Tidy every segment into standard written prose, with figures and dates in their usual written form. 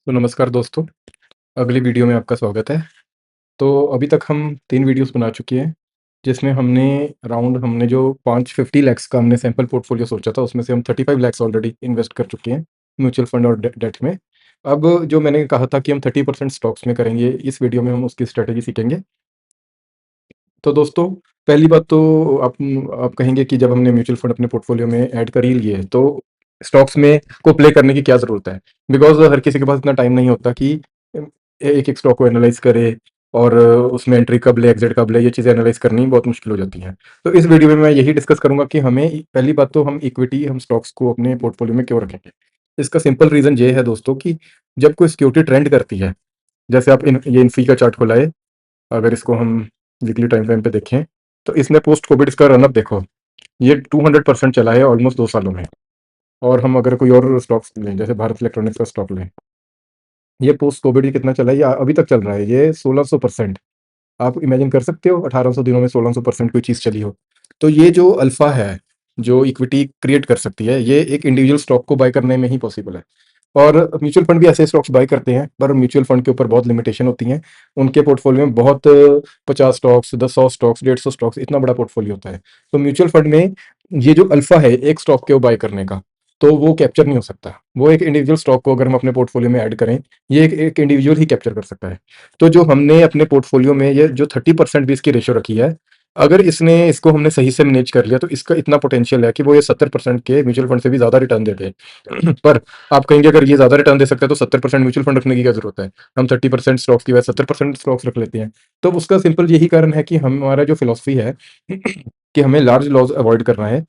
तो नमस्कार दोस्तों, अगली वीडियो में आपका स्वागत है। तो अभी तक हम 3 वीडियोज़ बना चुके हैं, जिसमें हमने जो 550 लैक्स का हमने सैंपल पोर्टफोलियो सोचा था, उसमें से हम 35 लैक्स ऑलरेडी इन्वेस्ट कर चुके हैं, म्यूचुअल फंड और डेट में। अब जो मैंने कहा था कि हम 30% स्टॉक्स में करेंगे, इस वीडियो में हम उसकी स्ट्रैटेजी सीखेंगे। तो दोस्तों, पहली बात तो आप कहेंगे कि जब हमने म्यूचुअल फंड अपने पोर्टफोलियो में ऐड कर ही लिए, तो स्टॉक्स में को प्ले करने की क्या ज़रूरत है? बिकॉज़ हर किसी के पास इतना टाइम नहीं होता कि एक-एक स्टॉक को एनालाइज़ करे और उसमें एंट्री कब ले, एग्ज़िट कब ले, ये चीज़ें एनालाइज़ करनी बहुत मुश्किल हो जाती हैं। तो इस वीडियो में मैं यही डिस्कस करूँगा कि पहली बात तो हम स्टॉक्स को अपने पोर्टफोलियो में क्यों रखेंगे? इसका सिंपल रीज़न ये है दोस्तों कि जब कोई सिक्योरिटी ट्रेंड करती है, जैसे आप ये इन्फी का चार्ट खुला है, अगर इसको हम वीकली टाइम फ्रेम पे देखें, तो इसने पोस्ट कोविड इसका रन अप देखो, ये 200% चला है ऑलमोस्ट 2 सालों में। और हम अगर कोई और स्टॉक्स लें, जैसे भारत इलेक्ट्रॉनिक्स का स्टॉक लें, ये पोस्ट कोविड ही कितना चला है, ये अभी तक चल रहा है, ये 1600%। आप इमेजिन कर सकते हो 1800 दिनों में 1600% कोई चीज़ चली हो। तो ये जो अल्फ़ा है, जो इक्विटी क्रिएट कर सकती है, ये एक इंडिविजुअल स्टॉक को बाय करने में ही पॉसिबल है। और म्यूचुअल फंड भी ऐसे स्टॉक्स बाय करते हैं, पर म्यूचुअल फंड के ऊपर बहुत लिमिटेशन होती हैं। उनके पोर्टफोलियो में बहुत 50 स्टॉक्स, 10 100 स्टॉक्स, 150 स्टॉक्स, इतना बड़ा पोर्टफोलियो होता है। तो म्यूचुअल फंड में ये जो अल्फ़ा है, एक स्टॉक को बाय करने का, तो वो कैप्चर नहीं हो सकता। वो एक इंडिविजुअल स्टॉक को अगर हम अपने पोर्टफोलियो में ऐड करें, ये एक इंडिविजुअल ही कैप्चर कर सकता है। तो जो हमने अपने पोर्टफोलियो में ये जो 30% भी इसकी रेशियो रखी है, अगर इसको हमने सही से मैनेज कर लिया, तो इसका इतना पोटेंशियल है कि वो ये 70% के म्यूचुअल फंड से भी ज़्यादा रिटर्न दे दे। पर आप कहेंगे अगर ये ज़्यादा रिटर्न दे सकता है, तो 70% म्यूचुअल फंड रखने की क्या ज़रूरत है? हम 30% स्टॉक्स की बजाय 70% स्टॉक्स रख लेते हैं। तो उसका सिंपल यही कारण है कि हमारा जो फिलॉसफी है कि हमें लार्ज लॉस अवॉइड करना है।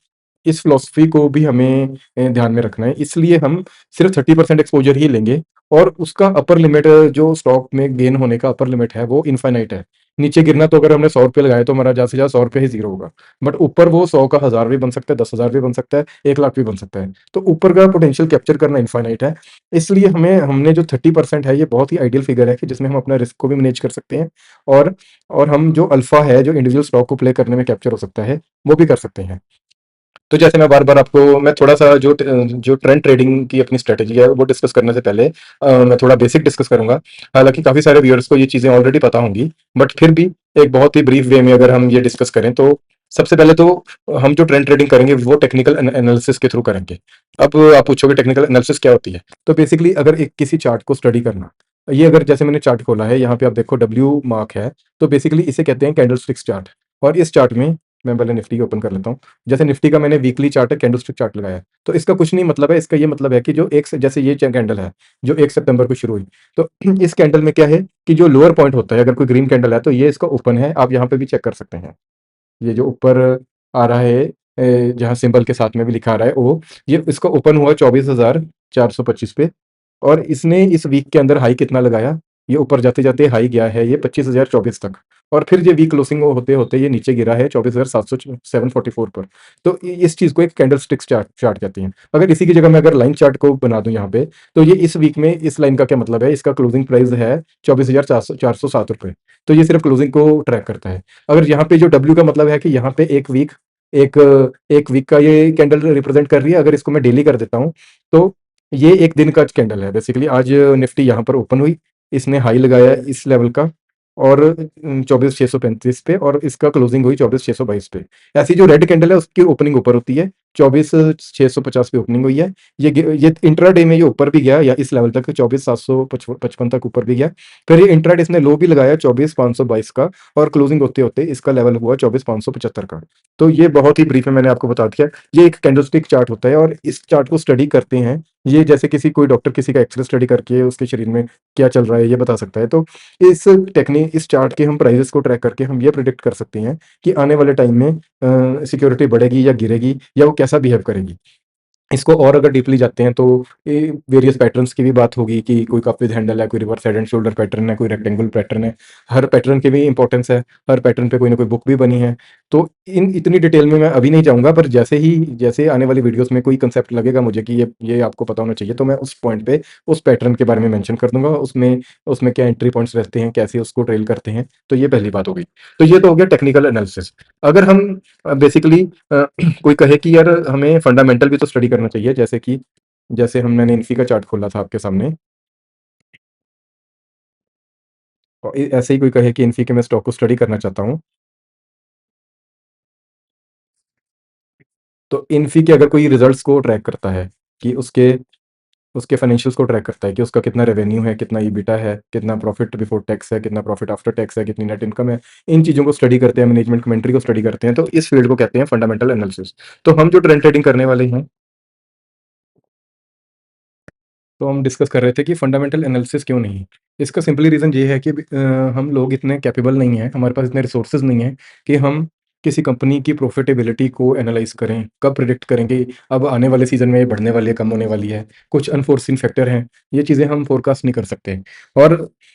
इस फिलॉसफी को भी हमें ध्यान में रखना है। इसलिए हम सिर्फ़ 30% एक्सपोज़र ही लेंगे और उसका अपर लिमिट जो स्टॉक में गेन होने का अपर लिमिट है, वो इनफ़ाइनाइट है। नीचे गिरना तो अगर हमने ₹100 लगाए तो हमारा ज़्यादा से ज़्यादा ₹100 ही ज़ीरो होगा। बट ऊपर वो 100 का 1000 भी बन सकता है, 10,000 भी बन सकता है, 1 लाख भी बन सकता है। तो ऊपर का पोटेंशियल कैप्चर करना इनफ़ाइनाइट है। इसलिए हमने जो 30% है, ये बहुत ही आइडियल फिगर है कि जिसमें हम अपना रिस्क को भी मैनेज कर सकते हैं और हम जो अल्फ़ा है, जो इंडिविजुअल स्टॉक को प्ले करने में कैप्चर हो सकता है, वो भी कर सकते हैं। तो जैसे मैं थोड़ा-सा जो ट्रेंड ट्रेडिंग की अपनी स्ट्रैटेजी है, वो डिस्कस करने से पहले मैं थोड़ा बेसिक डिस्कस करूँगा। हालाँकि काफ़ी सारे व्यूअर्स को ये चीज़ें ऑलरेडी पता होंगी, बट फिर भी एक बहुत ही ब्रीफ वे में अगर हम ये डिस्कस करें, तो सबसे पहले तो हम जो ट्रेंड ट्रेडिंग करेंगे, वो टेक्निकल एनालिसिस के थ्रू करेंगे। अब आप पूछोगे टेक्निकल एनालिसिस क्या होती है? तो बेसिकली अगर एक किसी चार्ट को स्टडी करना, ये अगर जैसे मैंने चार्ट खोला है, यहाँ पे आप देखो डब्ल्यू मार्क है, तो बेसिकली इसे कहते हैं कैंडलस्टिक्स चार्ट। और इस चार्ट में मैं पहले निफ्टी ओपन कर लेता हूँ। जैसे निफ्टी का मैंने वीकली चार्ट है, कैंडलस्टिक चार्ट लगाया है। तो इसका कुछ नहीं मतलब है, इसका ये मतलब है कि जो एक से जैसे ये कैंडल है, जो 1 सितंबर को शुरू हुई। तो इस कैंडल में क्या है कि जो लोअर पॉइंट होता है, अगर कोई ग्रीन कैंडल है, तो ये इसका ओपन है। आप यहाँ पे भी चेक कर सकते हैं। ये जो ऊपर आ रहा है जहाँ सिंबल के साथ में भी लिखा आ रहा है ओ, ये इसका ओपन हुआ 24,425 पे और इसने इस वीक के अंदर हाई कितना लगाया? ये ऊपर जाते-जाते हाई गया है ये 25,024 तक और फिर ये वीक क्लोजिंग होते-होते ये नीचे गिरा है 24,700 744 पर। तो इ इस चीज़ को एक कैंडलस्टिक्स चार्ट चार्ट कहते हैं। अगर इसी की जगह मैं अगर लाइन चार्ट को बना दूँ यहाँ पे, तो ये इस वीक में इस लाइन का क्या मतलब है? इसका क्लोजिंग प्राइस है 24,407 रुपए। तो ये सिर्फ़ क्लोजिंग को ट्रैक करता है। अगर यहाँ पे जो डब्ल्यू का मतलब है कि यहाँ पे एक एक वीक का ये कैंडल रिप्रेजेंट कर रही है। अगर इसको मैं डेली कर देता हूँ, तो ये 1 दिन का कैंडल है। बेसिकली आज निफ्टी यहाँ पर ओपन हुई, इसने हाई लगाया इस लेवल का और 24,635 पे और इसका क्लोजिंग हुई 24,622 पे। ऐसी जो रेड कैंडल है उसकी ओपनिंग ऊपर होती है, 24,650 पे ओपनिंग हुई है। ये इंट्राडे में ये ऊपर भी गया या इस लेवल तक 24,755 तक ऊपर भी गया। फिर ये इंट्राडे इसने लो भी लगाया 24,522 का और क्लोजिंग होते-होते इसका लेवल हुआ 24,575 का। तो ये बहुत ही ब्रीफ में मैंने आपको बता दिया। ये एक कैंडलस्टिक चार्ट होता है और इस चार्ट को स्टडी करते हैं। ये जैसे कोई डॉक्टर किसी का एक्स-रे स्टडी करके उसके शरीर में क्या चल रहा है ये बता सकता है। तो इस चार्ट के हम प्राइसेज़ को ट्रैक करके हम ये प्रेडिक्ट कर सकते हैं कि आने वाले टाइम में सिक्योरिटी बढ़ेगी या गिरेगी या वो कैसा बिहेव करेगी। इसको और अगर डीपली जाते हैं तो ये वेरियस पैटर्न्स की भी बात होगी कि कोई कप विद हैंडल है, कोई reverse head and shoulder pattern है, कोई रेक्टेंगुलर पैटर्न है। हर पैटर्न की भी इम्पोर्टेंस है, हर पैटर्न पे कोई ना कोई बुक भी बनी है। तो इन इतनी डिटेल में मैं अभी नहीं जाऊँगा पर जैसे आने वाली वीडियोज़ में कोई कंसेप्ट लगेगा मुझे कि ये आपको पता होना चाहिए तो मैं उस पॉइंट पे उस पैटर्न के बारे में मेंशन कर दूँगा। उसमें उसमें क्या एंट्री पॉइंट्स रहते हैं, कैसे उसको ट्रेल करते हैं, तो ये पहली बात हो गई। तो ये तो हो गया टेक्निकल एनालिसिस। अगर हम बेसिकली कोई कहे कि यार हमें फंडामेंटल भी तो स्टडी करना चाहिए जैसे मैंने इन्फी का चार्ट खोला था आपके सामने। और ऐसे ही कोई कहे कि इन्फी के मैं स्टॉक को स्टडी करना चाहता हूँ, तो इन्फी के अगर कोई रिजल्ट्स को ट्रैक करता है कि उसके उसके फाइनेंशियल्स को ट्रैक करता है कि उसका कितना रेवेन्यू है, कितना ईबिटा है, कितना प्रॉफिट बिफोर टैक्स है, कितना प्रॉफिट आफ्टर टैक्स है, कितनी नेट इनकम है। इन चीज़ों को स्टडी करते हैं, मैनेजमेंट कमेंट्री को स्टडी करते हैं, तो इस फील्ड को कहते हैं फंडामेंटल एनालिसिस। तो हम जो ट्रेंड ट्रेडिंग करने वाले हैं, तो हम डिस्कस कर रहे थे कि फंडामेंटल एनालिसिस क्यों नहीं? इसका सिंपली रीज़न ये है कि हम लोग इतने कैपेबल नहीं हैं, हमारे पास इतने रिसोर्सेज़ नहीं हैं कि हम किसी कंपनी की प्रॉफिटेबिलिटी को एनालाइज़ करें। कब प्रेडिक्ट करेंगे, अब आने वाले सीज़न में ये बढ़ने वाली है, कम होने वाली है। कुछ अनफोर्सीन फैक्टर हैं, ये चीज़ें हम फोरकास्ट नहीं कर सकते। और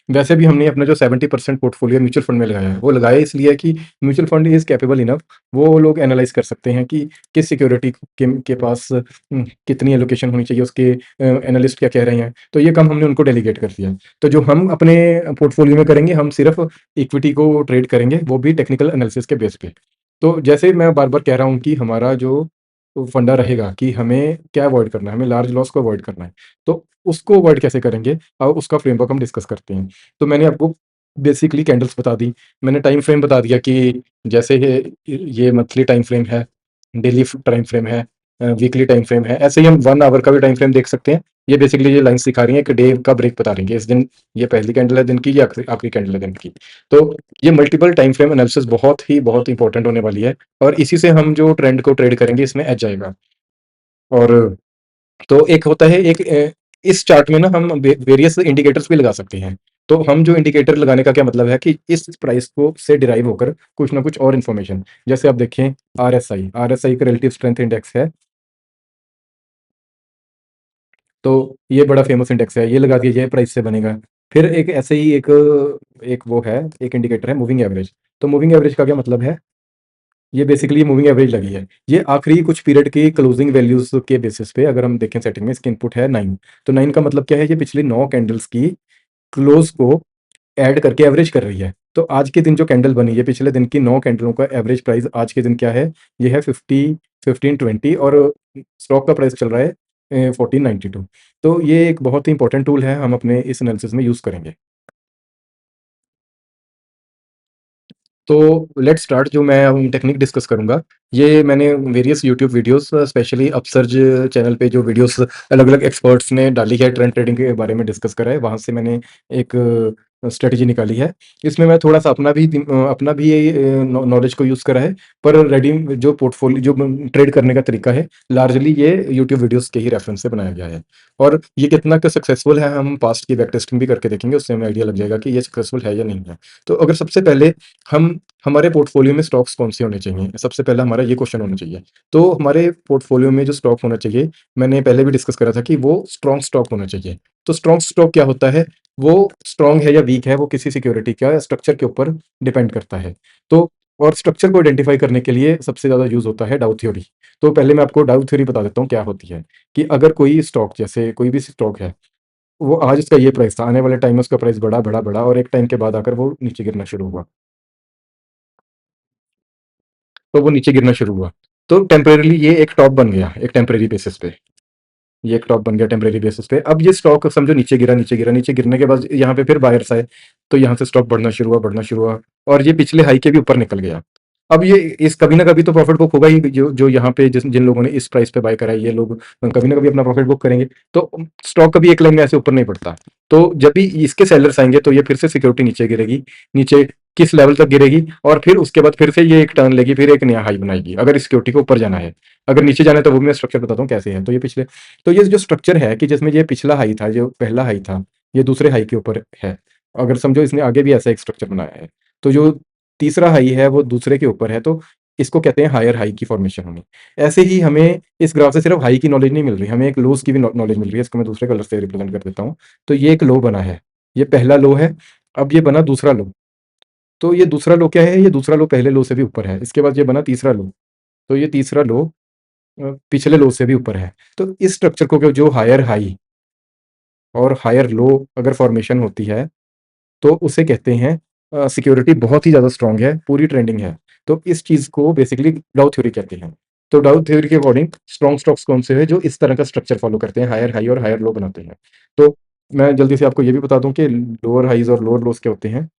वैसे भी हमने अपना जो 70% पोर्टफोलियो म्यूचुअल फंड में लगाया है, वो लगाया इसलिए कि mutual fund is capable enough, वो लोग एनालाइज़ कर सकते हैं कि किस सिक्योरिटी के पास कितनी एलोकेशन होनी चाहिए, उसके एनालिस्ट क्या कह रहे हैं, तो ये काम हमने उनको डेलीगेट कर दिया। तो जो हम अपने पोर्टफोलियो में करेंगे, हम सिर्फ इक्विटी को ट्रेड करेंगे, वो भी टेक्निकल एनालिसिस के बेस पे। तो जैसे मैं बार-बार कह रहा हूँ कि हमारा जो फंडा रहेगा कि हमें क्या अवॉइड करना है, हमें लार्ज लॉस को अवॉइड करना है। तो उसको अवॉइड कैसे करेंगे, उसका फ्रेमवर्क हम डिस्कस करते हैं। तो मैंने आपको बेसिकली कैंडल्स बता दी, मैंने टाइम फ्रेम बता दिया कि जैसे ये मंथली टाइम फ्रेम है, डेली टाइम फ्रेम है, वीकली टाइम फ्रेम है, ऐसे ही हम 1 आवर का भी टाइम फ्रेम देख सकते हैं। ये बेसिकली ये लाइन्स दिखा रही हैं कि डे का ब्रेक बता रही है, इस दिन ये पहली कैंडल है दिन की, ये आखिरी आखिरी कैंडल है दिन की। तो ये मल्टीपल टाइम फ्रेम एनालिसिस बहुत इंपॉर्टेंट होने वाली है, और इसी से हम जो ट्रेंड को ट्रेड करेंगे, इसमें एज आएगा। और तो एक होता है एक इस चार्ट में ना हम वेरियस इंडिकेटर्स भी लगा सकते हैं। तो हम जो इंडिकेटर लगाने का क्या मतलब है कि इस प्राइस को से डिराइव होकर कुछ ना कुछ और इन्फॉर्मेशन, जैसे आप देखें आरएसआई का रिलेटिव स्ट्रेंथ इंडेक्स है, तो ये बड़ा फेमस इंडेक्स है, ये लगा दिया जाए प्राइस से बनेगा। फिर एक ऐसे ही एक एक वो है, एक इंडिकेटर है मूविंग एवरेज। तो मूविंग एवरेज का क्या मतलब है? ये बेसिकली मूविंग एवरेज लगी है। ये आखिरी कुछ पीरियड की क्लोजिंग वैल्यूज़ के बेसिस पे अगर हम देखें सेटिंग में, इसकी इनपुट है 9। तो 9 का मतलब क्या है? ये पिछली 9 कैंडल्स की क्लोज़ को ऐड करके एवरेज कर रही है। तो आज के दिन जो कैंडल बनी है, पिछले दिन की 9 कैंडलों का एवरेज प्राइस आज के दिन क्या है? ये है 1520, और स्टॉक का प्राइस चल रहा है 1492। तो ये एक बहुत ही इंपॉर्टेंट टूल है, हम अपने इस एनालिसिस में यूज़ करेंगे। तो लेट्स स्टार्ट, जो मैं अब टेक्निक डिस्कस करूँगा, ये मैंने various YouTube videos, specially upsurge channel पे जो वीडियोस अलग-अलग एक्सपर्ट्स ने डाली है, ट्रेंड ट्रेडिंग के बारे में डिस्कस करा है, वहाँ से मैंने एक स्ट्रैटेजी निकाली है। इसमें मैं थोड़ा-सा अपना भी नॉलेज को यूज़ करा है, पर रेडी जो पोर्टफोलियो जो ट्रेड करने का तरीका है, लार्जली ये यूट्यूब वीडियोस के ही रेफरेंस से बनाया गया है। और ये कितना क सक्सेसफुल है, हम पास्ट की बैक टेस्टिंग भी करके देखेंगे, उससे हमें आइडिया लग जाएगा कि ये सक्सेसफुल है या नहीं है। तो अगर सबसे पहले हम हमारे पोर्टफोलियो में स्टॉक्स कौन-से होने चाहिए? सबसे पहला हमारा ये क्वेश्चन होना चाहिए। तो हमारे पोर्टफोलियो में जो स्टॉक होना चाहिए, मैंने पहले भी डिस्कस करा था कि वो स्ट्रॉन्ग स्टॉक होना चाहिए। तो स्ट्रॉन्ग स्टॉक क्या होता है? वो स्ट्रॉन्ग है या वीक है, वो किसी सिक्योरिटी का स्ट्रक्चर के ऊपर डिपेंड करता है। तो और स्ट्रक्चर को आइडेंटिफाई करने के लिए सबसे ज़्यादा यूज़ होता है डाउ थ्योरी। तो पहले मैं आपको डाउ थ्योरी बता देता हूँ क्या होती है, कि अगर कोई स्टॉक, जैसे कोई भी स्टॉक है, वो आज इसका ये प्राइस था, आने वाले टाइम में उसका प्राइस बढ़ा, बढ़ा, बढ़ा, और एक टाइम के बाद आकर वो नीचे गिरना शुरू हुआ। तो वो नीचे गिरना शुरू हुआ। तो टेम्परेरीली ये एक टॉप बन गया, एक टेम्परेरी बेसिस पे। ये एक टॉप बन गया टेम्परेरी बेसिस पे। अब ये स्टॉक समझो नीचे गिरा, नीचे गिरा, नीचे गिरने के बाद यहाँ पे फिर बायर्स आए, तो यहाँ से स्टॉक बढ़ना शुरू हुआ, बढ़ना शुरू हुआ, और ये पिछले हाई के भी ऊपर निकल गया। अब ये इस कभी ना कभी तो प्रॉफिट बुक होगा ही, जो जो यहाँ पे जिन लोगों ने इस प्राइस पे बाय करा है, ये लोग कभी ना कभी अपना प्रॉफिट बुक करेंगे। तो स्टॉक कभी एक लाइन में ऐसे ऊपर नहीं बढ़ता। तो जब भी इसके सेलर्स आएँगे, तो ये फिर से सिक्योरिटी नीचे गिरेगी, नीचे किस लेवल तक गिरेगी, और फिर उसके बाद फिर से ये एक टर्न लेगी, फिर एक नया हाई बनाएगी, अगर इस सिक्योरिटी को ऊपर जाना है। अगर नीचे जाना है, तो वो भी मैं स्ट्रक्चर बताता हूँ कैसे है। तो ये जो स्ट्रक्चर है कि जिसमें ये पिछला हाई था, जो पहला हाई था, ये दूसरे हाई के ऊपर है। अगर समझो इसने आगे भी ऐसा एक स्ट्रक्चर बनाया है, तो जो तीसरा हाई है वो दूसरे के ऊपर है, तो इसको कहते हैं हायर हाई की फॉर्मेशन होनी। ऐसे ही हमें इस ग्राफ से सिर्फ हाई की नॉलेज नहीं मिल रही, हमें एक लोज़ की भी नॉलेज मिल रही है। इसको मैं दूसरे कलर से रिप्रेजेंट कर देता हूँ। तो ये एक लो बना है, ये पहला लो है, अब ये बना दूसरा लो। तो ये दूसरा लो क्या है? ये दूसरा लो पहले लो से भी ऊपर है। इसके बाद ये बना तीसरा लो। तो ये तीसरा लो पिछले लो से भी ऊपर है। तो इस स्ट्रक्चर को जो हायर हाई और हायर लो अगर फॉर्मेशन होती है, तो उसे कहते हैं सिक्योरिटी बहुत ही ज़्यादा स्ट्रॉन्ग है, पूरी ट्रेंडिंग है। तो इस चीज़ को बेसिकली डाउ थ्योरी कहते हैं। तो डाउ थ्योरी के अकॉर्डिंग स्ट्रॉन्ग स्टॉक्स कौन से हैं जो इस तरह का स्ट्रक्चर फॉलो करते हैं, हायर हाई और हायर लो बनाते हैं। तो मैं जल्दी से आपको ये भी बता दूँ कि लोअर हाइज़ और लोअर लोज़ क्या होते हैं।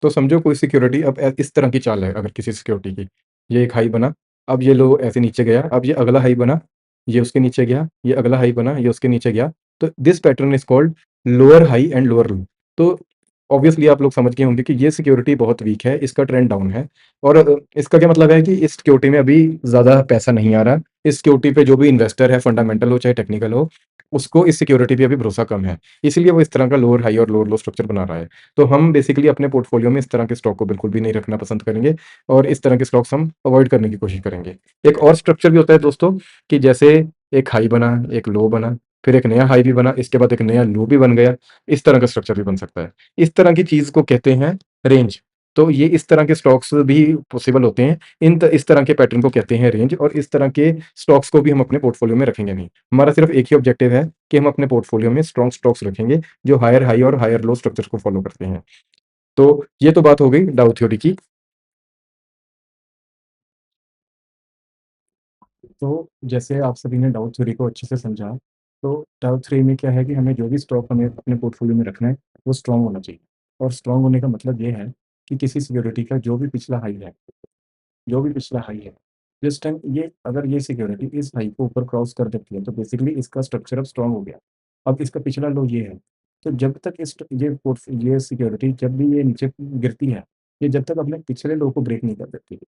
तो समझो कोई सिक्योरिटी अब इस तरह की चाल है अगर किसी सिक्योरिटी की, ये एक हाई बना, अब ये लो ऐसे नीचे गया, अब ये अगला हाई बना, ये उसके नीचे गया, ये अगला हाई बना, ये उसके नीचे गया, तो this pattern is called lower high and lower लो। तो ऑब्वियसली आप लोग समझ गए होंगे कि ये सिक्योरिटी बहुत वीक है, इसका ट्रेंड डाउन है और इसका क्या मतलब है कि इस सिक्योरिटी में अभी ज़्यादा पैसा नहीं आ रहा। इस सिक्योरिटी पे जो भी इन्वेस्टर है, फंडामेंटल हो चाहे टेक्निकल हो, उसको इस सिक्योरिटी पे अभी भरोसा कम है। इसीलिए वो इस तरह का लोअर हाई और लोअर लो स्ट्रक्चर बना रहा है। तो हम बेसिकली अपने पोर्टफोलियो में इस तरह के स्टॉक को बिल्कुल भी नहीं रखना पसंद करेंगे और इस तरह के स्टॉक्स हम अवॉइड करने की कोशिश करेंगे। एक और स्ट्रक्चर भी होता है दोस्तों कि जैसे एक हाई बना, एक लो बना, फिर एक नया हाई भी बना, इसके बाद एक नया लो भी बन गया, इस तरह का स्ट्रक्चर भी बन सकता है। इस तरह की चीज़ को कहते हैं रेंज। तो ये इस तरह के स्टॉक्स भी पॉसिबल होते हैं। इस तरह के पैटर्न को कहते हैं रेंज और इस तरह के स्टॉक्स को भी हम अपने पोर्टफोलियो में रखेंगे नहीं। हमारा सिर्फ एक ही ऑब्जेक्टिव है कि हम अपने पोर्टफोलियो में स्ट्रॉन्ग स्टॉक्स रखेंगे जो हायर हाई और हायर लो स्ट्रक्चर को फॉलो करते हैं। तो ये तो बात हो गई डाउ थ्योरी की। तो जैसे आप सभी ने डाउ थ्योरी को अच्छे से समझा, तो डाउ थ्योरी में क्या है कि हमें जो भी स्टॉक हमें अपने पोर्टफोलियो में रखना है, वो स्ट्रॉन्ग होना चाहिए। और स्ट्रॉन्ग होने का मतलब ये है कि किसी सिक्योरिटी का जो भी पिछला हाई है, जिस टाइम ये अगर ये सिक्योरिटी इस हाई को ऊपर क्रॉस कर देती है, तो बेसिकली इसका स्ट्रक्चर अब स्ट्रॉन्ग हो गया। अब इसका पिछला लो ये है, तो जब तक ये सिक्योरिटी जब भी ये नीचे गिरती है, ये जब तक अपने पिछले लो को ब्रेक नहीं कर देती,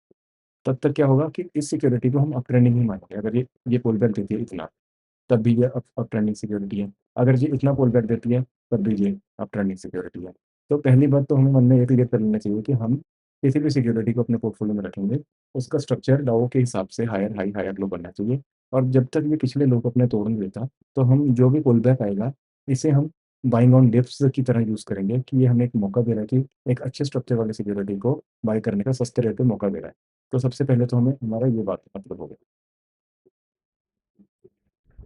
तब तक क्या होगा कि इस सिक्योरिटी को हम अप ट्रेंडिंग ही मानेंगे। अगर ये पुल बैक देती है इतना, तब भी ये अप ट्रेंडिंग सिक्योरिटी है। अगर ये इतना पुल बैक देती है, तब भी ये अप ट्रेंडिंग सिक्योरिटी है। तो पहली बात तो हमें मन में ये क्लियर कर लेना चाहिए कि हम किसी भी सिक्योरिटी को अपने पोर्टफोलियो में रखेंगे, उसका स्ट्रक्चर डाउ के हिसाब से हायर हाई, हायर लो बनना चाहिए। और जब तक ये पिछले लो को अपने तोड़ नहीं देता, तो हम जो भी पुल बैक आएगा, इसे हम बाइंग ऑन डिप्स की तरह यूज़ करेंगे कि ये हमें एक मौका दे रहा है कि एक अच्छे स्ट्रक्चर वाली सिक्योरिटी को बाय करने का सस्ते रेट पे मौका दे रहा है। तो सबसे पहले तो हमें हमारा ये बात मतलब हो गई।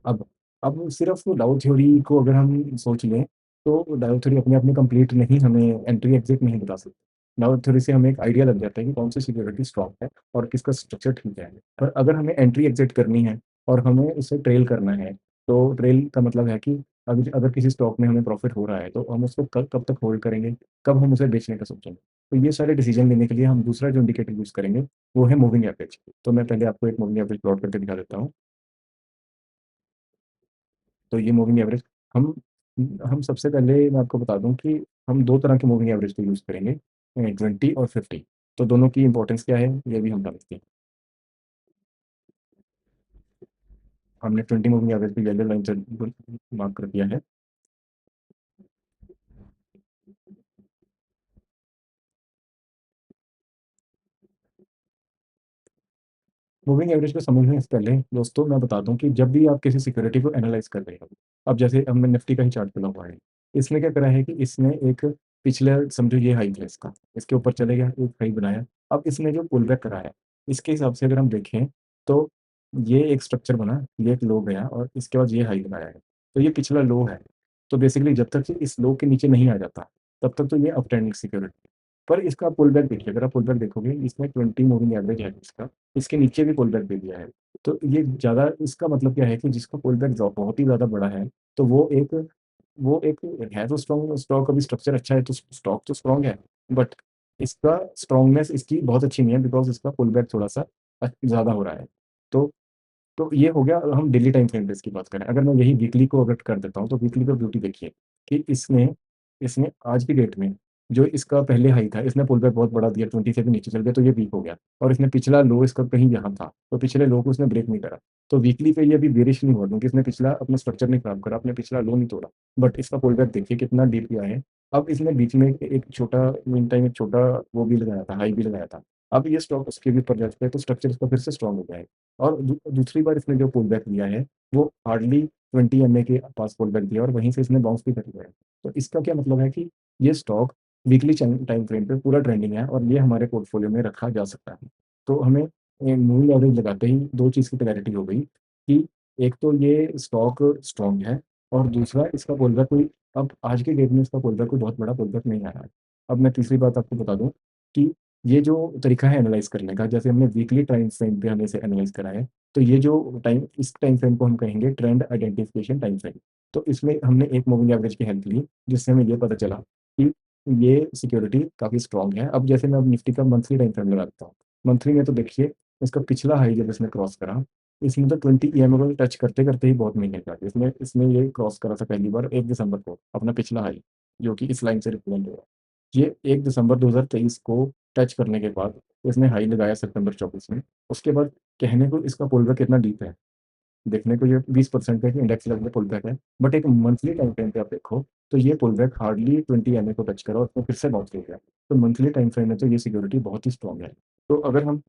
अब अब सिर्फ डाउ थ्योरी को अगर हम सोच लें, तो डाउ थ्योरी अपने आप में कंप्लीट नहीं, हमें एंट्री एग्जिट नहीं बता सकती। डाउ थ्योरी से हमें एक आइडिया लग जाता है कि कौन सी सिक्योरिटी स्ट्रॉन्ग है और किसका स्ट्रक्चर ठीक है। पर अगर हमें एंट्री एग्जिट करनी है और हमें उसे ट्रेल करना है, तो ट्रेल का मतलब है कि अगर अगर किसी स्टॉक में हमें प्रॉफिट हो रहा है, तो हम उसको कब कब तक होल्ड करेंगे, कब हम उसे बेचने का सोचेंगे। तो ये सारे डिसीजन लेने के लिए हम दूसरा जो इंडिकेटर यूज़ करेंगे, वो है मूविंग एवरेज। तो मैं पहले आपको एक मूविंग एवरेज प्लॉट करके दिखा देता हूँ। तो ये मूविंग एवरेज हम हम सबसे पहले मैं आपको बता दूं कि हम दो तरह के मूविंग एवरेज को यूज़ करेंगे, 20 और 50। तो दोनों की इंपॉर्टेंस क्या है ये भी हम समझते हैं। हमने 20 मूविंग एवरेज को येलो लाइन से मार्क कर दिया है। मूविंग एवरेज को समझने से पहले दोस्तों मैं बता दूं कि जब भी आप किसी सिक्योरिटी को एनालाइज कर रहे हो, अब जैसे हमने निफ्टी का ही चार्ट खुला हुआ है, इसने क्या करा है कि इसने एक पिछले समझो ये हाई था इसका, इसके ऊपर चले गया, एक हाई बनाया। अब इसने जो पुल बैक करा है, इसके हिसाब से अगर हम देखें, तो ये एक स्ट्रक्चर बना, ये एक लो गया और इसके बाद ये हाई बनाया है। तो ये पिछला लो है। तो बेसिकली जब तक ये इस लो के नीचे नहीं आ जाता, तब तक तो ये अप ट्रेंडिंग सिक्योरिटी। पर इसका पुल बैक देखिए, अगर आप पुल बैक देखोगे, इसमें 20 मूविंग एवरेज है इसका, इसके नीचे भी पुल बैक दे दिया है। तो ये ज़्यादा इसका मतलब क्या है कि जिसका पुल बैक बहुत ही ज़्यादा बड़ा है, तो वो एक है तो स्ट्रॉन्ग स्टॉक, अभी स्ट्रक्चर अच्छा है तो स्टॉक तो स्ट्रॉन्ग है। बट इसका स्ट्रॉन्गनेस इसकी बहुत अच्छी नहीं है, बिकॉज इसका पुल बैक थोड़ा सा ज़्यादा हो रहा है। तो तो ये हो गया। हम डेली टाइम फ्रेम पे इसकी बात करें, अगर मैं यही वीकली को अगर कर देता हूँ, तो वीकली का ब्यूटी देखिए कि इसने इसने आज की डेट में जो इसका पहले हाई था, इसने पुल बैक बहुत बड़ा दिया, 20 से भी नीचे चल गया, तो ये वीक हो गया। और इसने पिछला लो इसका कहीं यहाँ था, तो पिछले लो को उसने ब्रेक नहीं करा। तो वीकली पे ये अभी बेरिश नहीं हुआ, क्योंकि इसने पिछला अपना स्ट्रक्चर नहीं खराब करा, अपने पिछला लो नहीं तोड़ा। बट इसका पुल बैक देखिए कितना डीप गया है। अब इसने बीच में एक छोटा मीन टाइम, एक छोटा वो भी लगाया था, हाई भी लगाया था। अब ये स्टॉक उसके भी ऊपर जाता है, तो स्ट्रक्चर इसका फिर से स्ट्रॉन्ग हो गया है। और दूसरी बार इसने जो पुल बैक लिया है, वो हार्डली 20 MA के पास पुल बैक दिया और वहीं से इसने बाउंस भी कर लिया है। तो इसका क्या मतलब है कि ये स्टॉक वीकली टाइम फ्रेम पे पूरा ट्रेंडिंग है और ये हमारे पोर्टफोलियो में रखा जा सकता है। तो हमें मूविंग एवरेज लगाते ही दो चीज़ की क्लैरिटी हो गई कि एक तो ये स्टॉक स्ट्रॉन्ग है और दूसरा इसका पुलबैक कोई अब आज के डेट में इसका पुलबैक कोई बहुत बड़ा पुलबैक नहीं आ रहा है। अब मैं तीसरी बात आपको बता दूँ कि ये जो तरीका है एनालाइज़ करने का, जैसे हमने वीकली टाइम फ्रेम पे हमने इसे एनालाइज़ करा है, तो ये जो टाइम इस टाइम फ्रेम को हम कहेंगे ट्रेंड आइडेंटिफिकेशन टाइम फ्रेम। तो इसमें हमने एक मूविंग एवरेज की हेल्प ली, जिससे हमें ये पता चला कि ये सिक्योरिटी काफ़ी स्ट्रॉन्ग है। अब जैसे मैं अब निफ्टी का मंथली टाइम फ्रेम लगा देता हूँ। मंथली में तो देखिए, इसका पिछला हाई जब इसने क्रॉस करा, इसने तो 20 ईएमए को टच करते-करते ही बहुत महीने का इसने इसने ये क्रॉस करा था पहली बार 1 दिसंबर को, अपना पिछला हाई, जो कि इस लाइन से रिप्रेजेंट हो रहा है। ये 1 दिसंबर 2023 को टच करने के बाद इसने हाई लगाया सितंबर 24 में। उसके बाद कहने को इसका पुलबैक कितना डीप है, देखने को ये 20% का एक इंडेक्स लेवल पे पुल बैक है, बट एक मंथली टाइम फ्रेम पे आप देखो, तो ये पुल बैक हार्डली 20 एमए को टच करा और उसमें फिर से बाउंस हो गया। तो मंथली टाइम फ्रेम में तो ये सिक्योरिटी बहुत ही स्ट्रॉन्ग है। तो अगर हम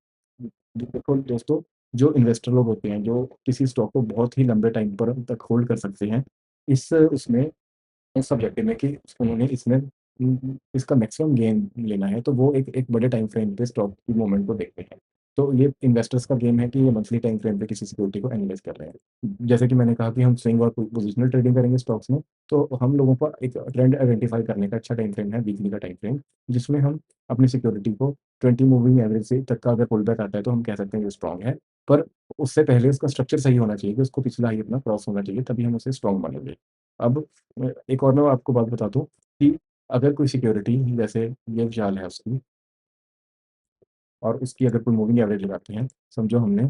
देखो दोस्तों, जो इन्वेस्टर लोग होते हैं, जो किसी स्टॉक को बहुत ही लंबे टाइम पर तक होल्ड कर सकते हैं, इस उसमें इस ऑब्जेक्टिव में कि उन्होंने इसमें इसका मैक्सिमम गेन लेना है, तो वो एक एक बड़े टाइम फ्रेम पे स्टॉक की मूवमेंट को देखते हैं। तो ये इन्वेस्टर्स का गेम है कि ये मंथली टाइम फ्रेम पे किसी सिक्योरिटी को एनालाइज कर रहे हैं। जैसे कि मैंने कहा कि हम स्विंग और पोजिशनल ट्रेडिंग करेंगे स्टॉक्स में, तो हम लोगों को एक ट्रेंड आइडेंटिफाई करने का अच्छा टाइम फ्रेम है वीकली का टाइम फ्रेम, जिसमें हम अपनी सिक्योरिटी को 20 मूविंग एवरेज से तक का अगर पुल बैक आता है, तो हम कह सकते हैं ये स्ट्रॉन्ग है। पर उससे पहले उसका स्ट्रक्चर सही होना चाहिए कि उसको पिछला हाई अपना क्रॉस होना चाहिए, तभी हम उसे स्ट्रॉन्ग मानेंगे। अब एक और मैं आपको बात बता दूँ कि अगर कोई सिक्योरिटी जैसे ये विशाल है उसकी, और उसकी अगर कोई मूविंग एवरेज लगाते हैं, समझो हमने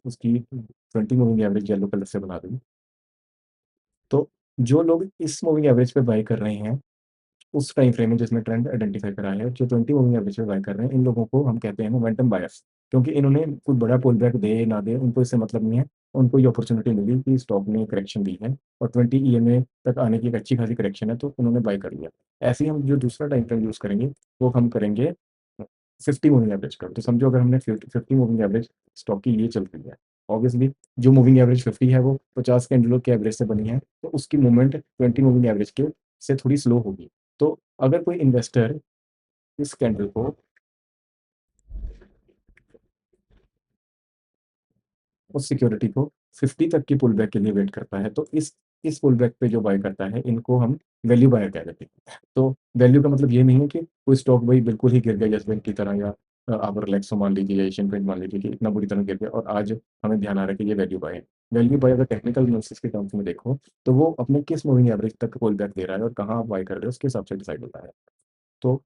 उसकी 20 मूविंग एवरेज येलो कलर से बना दी, तो जो लोग इस मूविंग एवरेज पे बाय कर रहे हैं, उस टाइम फ्रेम में जिसमें ट्रेंड आइडेंटिफाई करा है, जो 20 मूविंग एवरेज पे बाय कर रहे हैं, इन लोगों को हम कहते हैं मोमेंटम बायर्स। क्योंकि इन्होंने कोई बड़ा पुल बैक दे ना दे, उनको इससे मतलब नहीं है। उनको ये अपॉर्चुनिटी मिली कि स्टॉक ने करेक्शन दी है और 20 ईएमए तक आने की एक अच्छी खासी करेक्शन है, तो उन्होंने बाय कर लिया। ऐसे ही हम जो दूसरा टाइम फ्रेम यूज़ करेंगे, वो हम करेंगे 50 मूविंग एवरेज का। तो समझो अगर हमने 50 मूविंग एवरेज स्टॉक की ये चल रही है, ऑब्वियसली जो मूविंग एवरेज 50 है वो 50 कैंडलों के एवरेज से बनी है, तो उसकी मूवमेंट 20 मूविंग एवरेज के से थोड़ी स्लो होगी। तो अगर कोई इन्वेस्टर इस कैंडल को उस सिक्योरिटी को 50 तक की पुल बैक के लिए वेट करता है, तो इस पुल बैक पे जो बाय करता है, इनको हम वैल्यू बायर कह देते हैं। तो वैल्यू का मतलब ये नहीं है कि कोई स्टॉक भाई बिल्कुल ही गिर गया यस बैंक की तरह, या आप रिलैक्सो मान लीजिए या एशियन पेंट मान लीजिए कि इतना बुरी तरह गिर गया और आज हमें ध्यान आ रहा है कि ये वैल्यू बाय है। वैल्यू बाय अगर टेक्निकल एनालिसिस के टर्म्स में देखो, तो वो अपने किस मूविंग एवरेज तक पुल बैक दे रहा है और कहाँ आप बाय कर रहे हो, उसके हिसाब से डिसाइड होता है। तो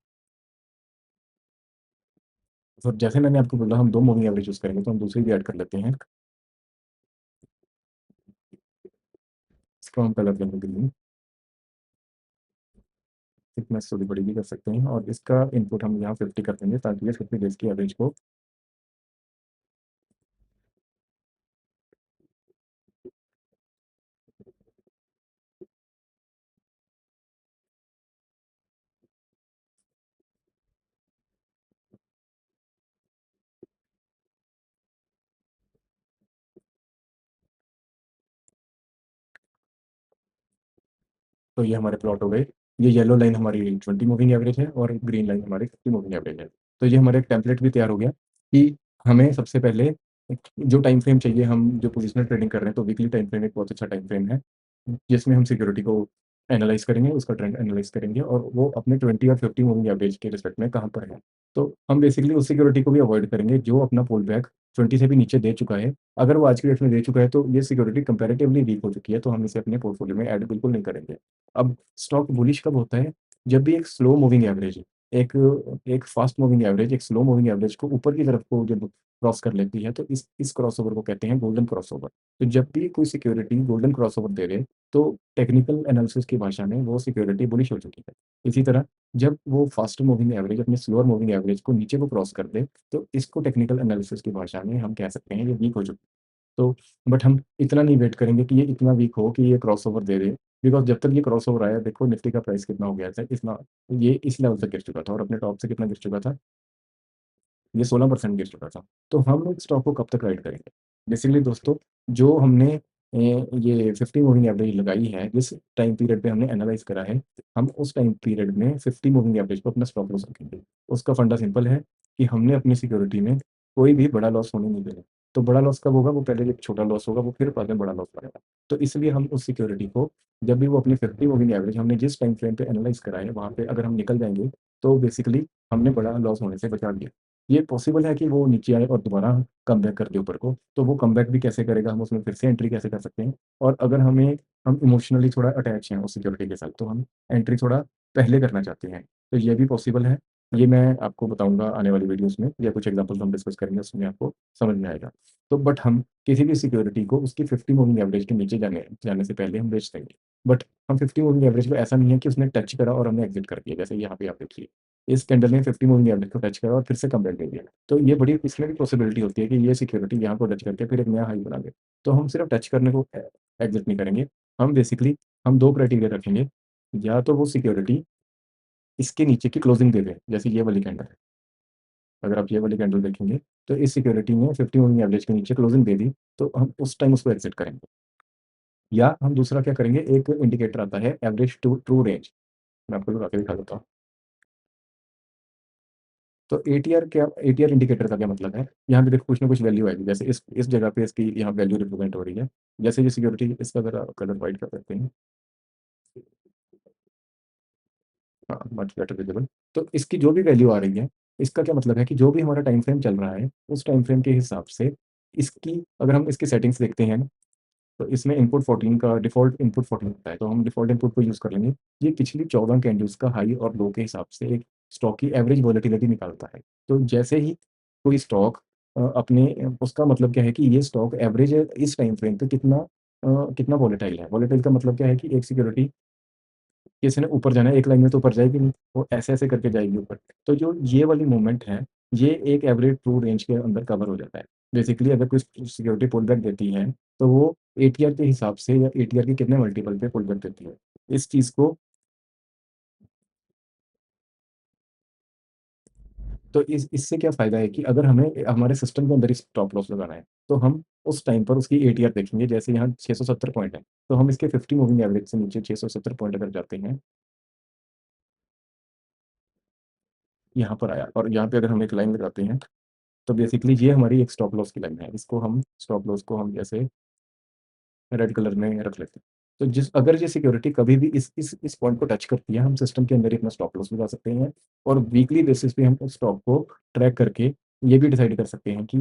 जैसे मैंने आपको बोला हम 2 मूविंग एवरेज यूज़ करेंगे, तो हम दूसरी भी ऐड कर लेते हैं। इसको हम कलर करने के लिए थिकनेस थोड़ी बड़ी भी कर सकते हैं और इसका इनपुट हम यहाँ 50 कर देंगे, ताकि ये 50 डेज़ की एवरेज को। तो ये हमारे प्लॉट हो गए। ये येलो लाइन हमारी 20 मूविंग एवरेज है और ग्रीन लाइन हमारी 50 मूविंग एवरेज है। तो ये हमारा एक टेम्पलेट भी तैयार हो गया कि हमें सबसे पहले जो टाइम फ्रेम चाहिए, हम जो पोजिशनल ट्रेडिंग कर रहे हैं, तो वीकली टाइम फ्रेम एक बहुत अच्छा टाइम फ्रेम है, जिसमें हम सिक्योरिटी को एनालाइज करेंगे, उसका ट्रेंड एनालाइज करेंगे और वो अपने 20 और 50 मूविंग एवरेज के रिस्पेक्ट में कहाँ पर है। तो हम बेसिकली उस सिक्योरिटी को भी अवॉइड करेंगे जो अपना पुल बैक 20 से भी नीचे दे चुका है। अगर वो आज की डेट में दे चुका है, तो ये सिक्योरिटी कंपैरेटिवली वीक हो चुकी है, तो हम इसे अपने पोर्टफोलियो में ऐड बिल्कुल नहीं करेंगे। अब स्टॉक बुलिश कब होता है? जब भी एक स्लो मूविंग एवरेज, एक एक फास्ट मूविंग एवरेज, एक स्लो मूविंग एवरेज को ऊपर की तरफ को जब क्रॉस कर लेती है, तो इस क्रॉसओवर को कहते हैं गोल्डन क्रॉसओवर। तो जब भी कोई सिक्योरिटी गोल्डन क्रॉसओवर दे रहे, तो टेक्निकल एनालिसिस की भाषा में वो सिक्योरिटी बुलिश हो चुकी है। इसी तरह जब वो फास्ट मूविंग एवरेज अपने स्लोअर मूविंग एवरेज को नीचे को क्रॉस कर दे, तो इसको टेक्निकल एनालिसिस की भाषा में हम कह सकते हैं ये वीक हो चुकी है। तो बट हम इतना नहीं वेट करेंगे कि ये इतना वीक हो कि ये क्रॉसओवर दे दे, बिकॉज़ जब तक ये क्रॉसओवर आया, देखो निफ्टी का प्राइस कितना हो गया था, इतना ये इस लेवल तक गिर चुका था और अपने टॉप से कितना गिर चुका था, ये 16% गिर चुका था। तो हम इस स्टॉक को कब तक राइड करेंगे? बेसिकली दोस्तों, जो हमने ये 50 मूविंग एवरेज लगाई है, जिस टाइम पीरियड पे हमने एनालाइज़ करा है, हम उस टाइम पीरियड में 50 मूविंग एवरेज को अपना स्टॉप लॉस रखेंगे। उसका फंडा सिंपल है, कि हमने अपनी सिक्योरिटी में कोई भी बड़ा लॉस होने नहीं देना। तो बड़ा लॉस कब होगा? वो पहले एक छोटा लॉस होगा, वो फिर बाद में बड़ा लॉस करेगा। तो इसलिए हम उस सिक्योरिटी को, जब भी वो अपनी 50 मूविंग एवरेज हमने जिस टाइम फ्रेम पे एनालाइज करा है, वहाँ पे अगर हम निकल जाएँगे, तो बेसिकली हमने बड़ा लॉस होने से बचा लिया। ये पॉसिबल है कि वो नीचे आए और दोबारा कमबैक कर दे ऊपर को, तो वो कमबैक भी कैसे करेगा, हम उसमें फिर से एंट्री कैसे कर सकते हैं? और अगर हम इमोशनली थोड़ा अटैच हैं उस सिक्योरिटी के साथ, तो हम एंट्री थोड़ा पहले करना चाहते हैं, तो ये भी पॉसिबल है। ये मैं आपको बताऊँगा आने वाली वीडियोज़ में, या कुछ एग्ज़ाम्पल्स हम डिस्कस करेंगे, उसमें आपको समझ में आएगा। तो बट हम किसी भी सिक्योरिटी को उसकी 50 मूविंग एवरेज के नीचे जाने जाने से पहले हम बेच देंगे। बट हम 50 मूविंग एवरेज को ऐसा नहीं है कि उसने टच करा और हमने एग्ज़िट कर दिया, जैसे यहाँ पे आप देखिए। इस कैंडल ने 50 मूविंग एवरेज को टच करा और फिर से कमबैक दे दिया। तो ये बड़ी इसमें भी पॉसिबिलिटी होती है कि ये सिक्योरिटी यहाँ को टच करके फिर एक नया हाई बना दे। तो हम सिर्फ टच करने को एग्ज़िट नहीं करेंगे। हम बेसिकली हम 2 क्राइटेरिया रखेंगे, या तो वो सिक्योरिटी इसके नीचे की क्लोजिंग दे दे, जैसे ये वाली कैंडल है। अगर आप ये वाली कैंडल देखेंगे, तो इस सिक्योरिटी ने 50 मूविंग एवरेज के नीचे क्लोजिंग दे दी, तो हम उस टाइम उसको एग्ज़िट करेंगे। या हम दूसरा क्या करेंगे, एक इंडिकेटर आता है एवरेज टू ट्रू रेंज, मैं आपको लगा के दिखा देता हूँ। तो एटीआर क्या, एटीआर इंडिकेटर का क्या मतलब है? यहाँ पे देखो कुछ ना कुछ वैल्यू आएगी, जैसे इस जगह पे इसकी यहाँ वैल्यू रिप्रेजेंट हो रही है। जैसे ये सिक्योरिटी, इसका ज़रा कलर व्हाइट कर देते हैं। हाँ, मच बेटर विजिबल। तो इसकी जो भी वैल्यू आ रही है, इसका क्या मतलब है कि जो भी हमारा टाइम फ्रेम चल रहा है, उस टाइम फ्रेम के हिसाब से इसकी, अगर हम इसकी सेटिंग्स देखते हैं, तो इसमें इनपुट 14 का डिफ़ॉल्ट इनपुट 14 होता है, तो हम डिफ़ॉल्ट इनपुट को यूज़ कर लेंगे। ये पिछली 14 कैंडल्स का हाई और लो के हिसाब से एक स्टॉक की एवरेज वोलेटिलिटी निकालता है। तो जैसे ही कोई स्टॉक अपने, उसका मतलब क्या है कि ये स्टॉक एवरेज इस टाइम फ्रेम पे कितना वोलेटाइल है। वोलेटाइल का मतलब क्या है कि एक सिक्योरिटी किसी ने ऊपर जाना है, एक लाइन में तो ऊपर जाएगी नहीं, वो ऐसे-ऐसे करके जाएगी ऊपर। तो जो ये वाली मूवमेंट है, ये एक एवरेज ट्रू रेंज के अंदर कवर हो जाता है। बेसिकली अगर कोई सिक्योरिटी पुल बैक देती है, तो वो एटीआर के हिसाब से या एटीआर के कितने मल्टीपल पे पुल बैक देती है। इस चीज़ को, तो इस इससे क्या फ़ायदा है कि अगर हमें हमारे सिस्टम के अंदर ही स्टॉप लॉस लगाना है, तो हम उस टाइम पर उसकी एटीआर देखेंगे, जैसे यहाँ 670 पॉइंट है, तो हम इसके 50 मूविंग एवरेज से नीचे 670 पॉइंट अगर जाते हैं, यहाँ पर आया और यहाँ पे अगर हम एक लाइन लगाते हैं, तो बेसिकली ये हमारी एक स्टॉप लॉस की लाइन है। इसको हम स्टॉप लॉस को हम जैसे रेड कलर में रख लेते हैं। तो जिस अगर ये सिक्योरिटी कभी भी इस पॉइंट को टच करती है, हम सिस्टम के अंदर ही अपना स्टॉप लॉस लगा सकते हैं और वीकली बेसिस पे हम उस स्टॉक को ट्रैक करके ये भी डिसाइड कर सकते हैं कि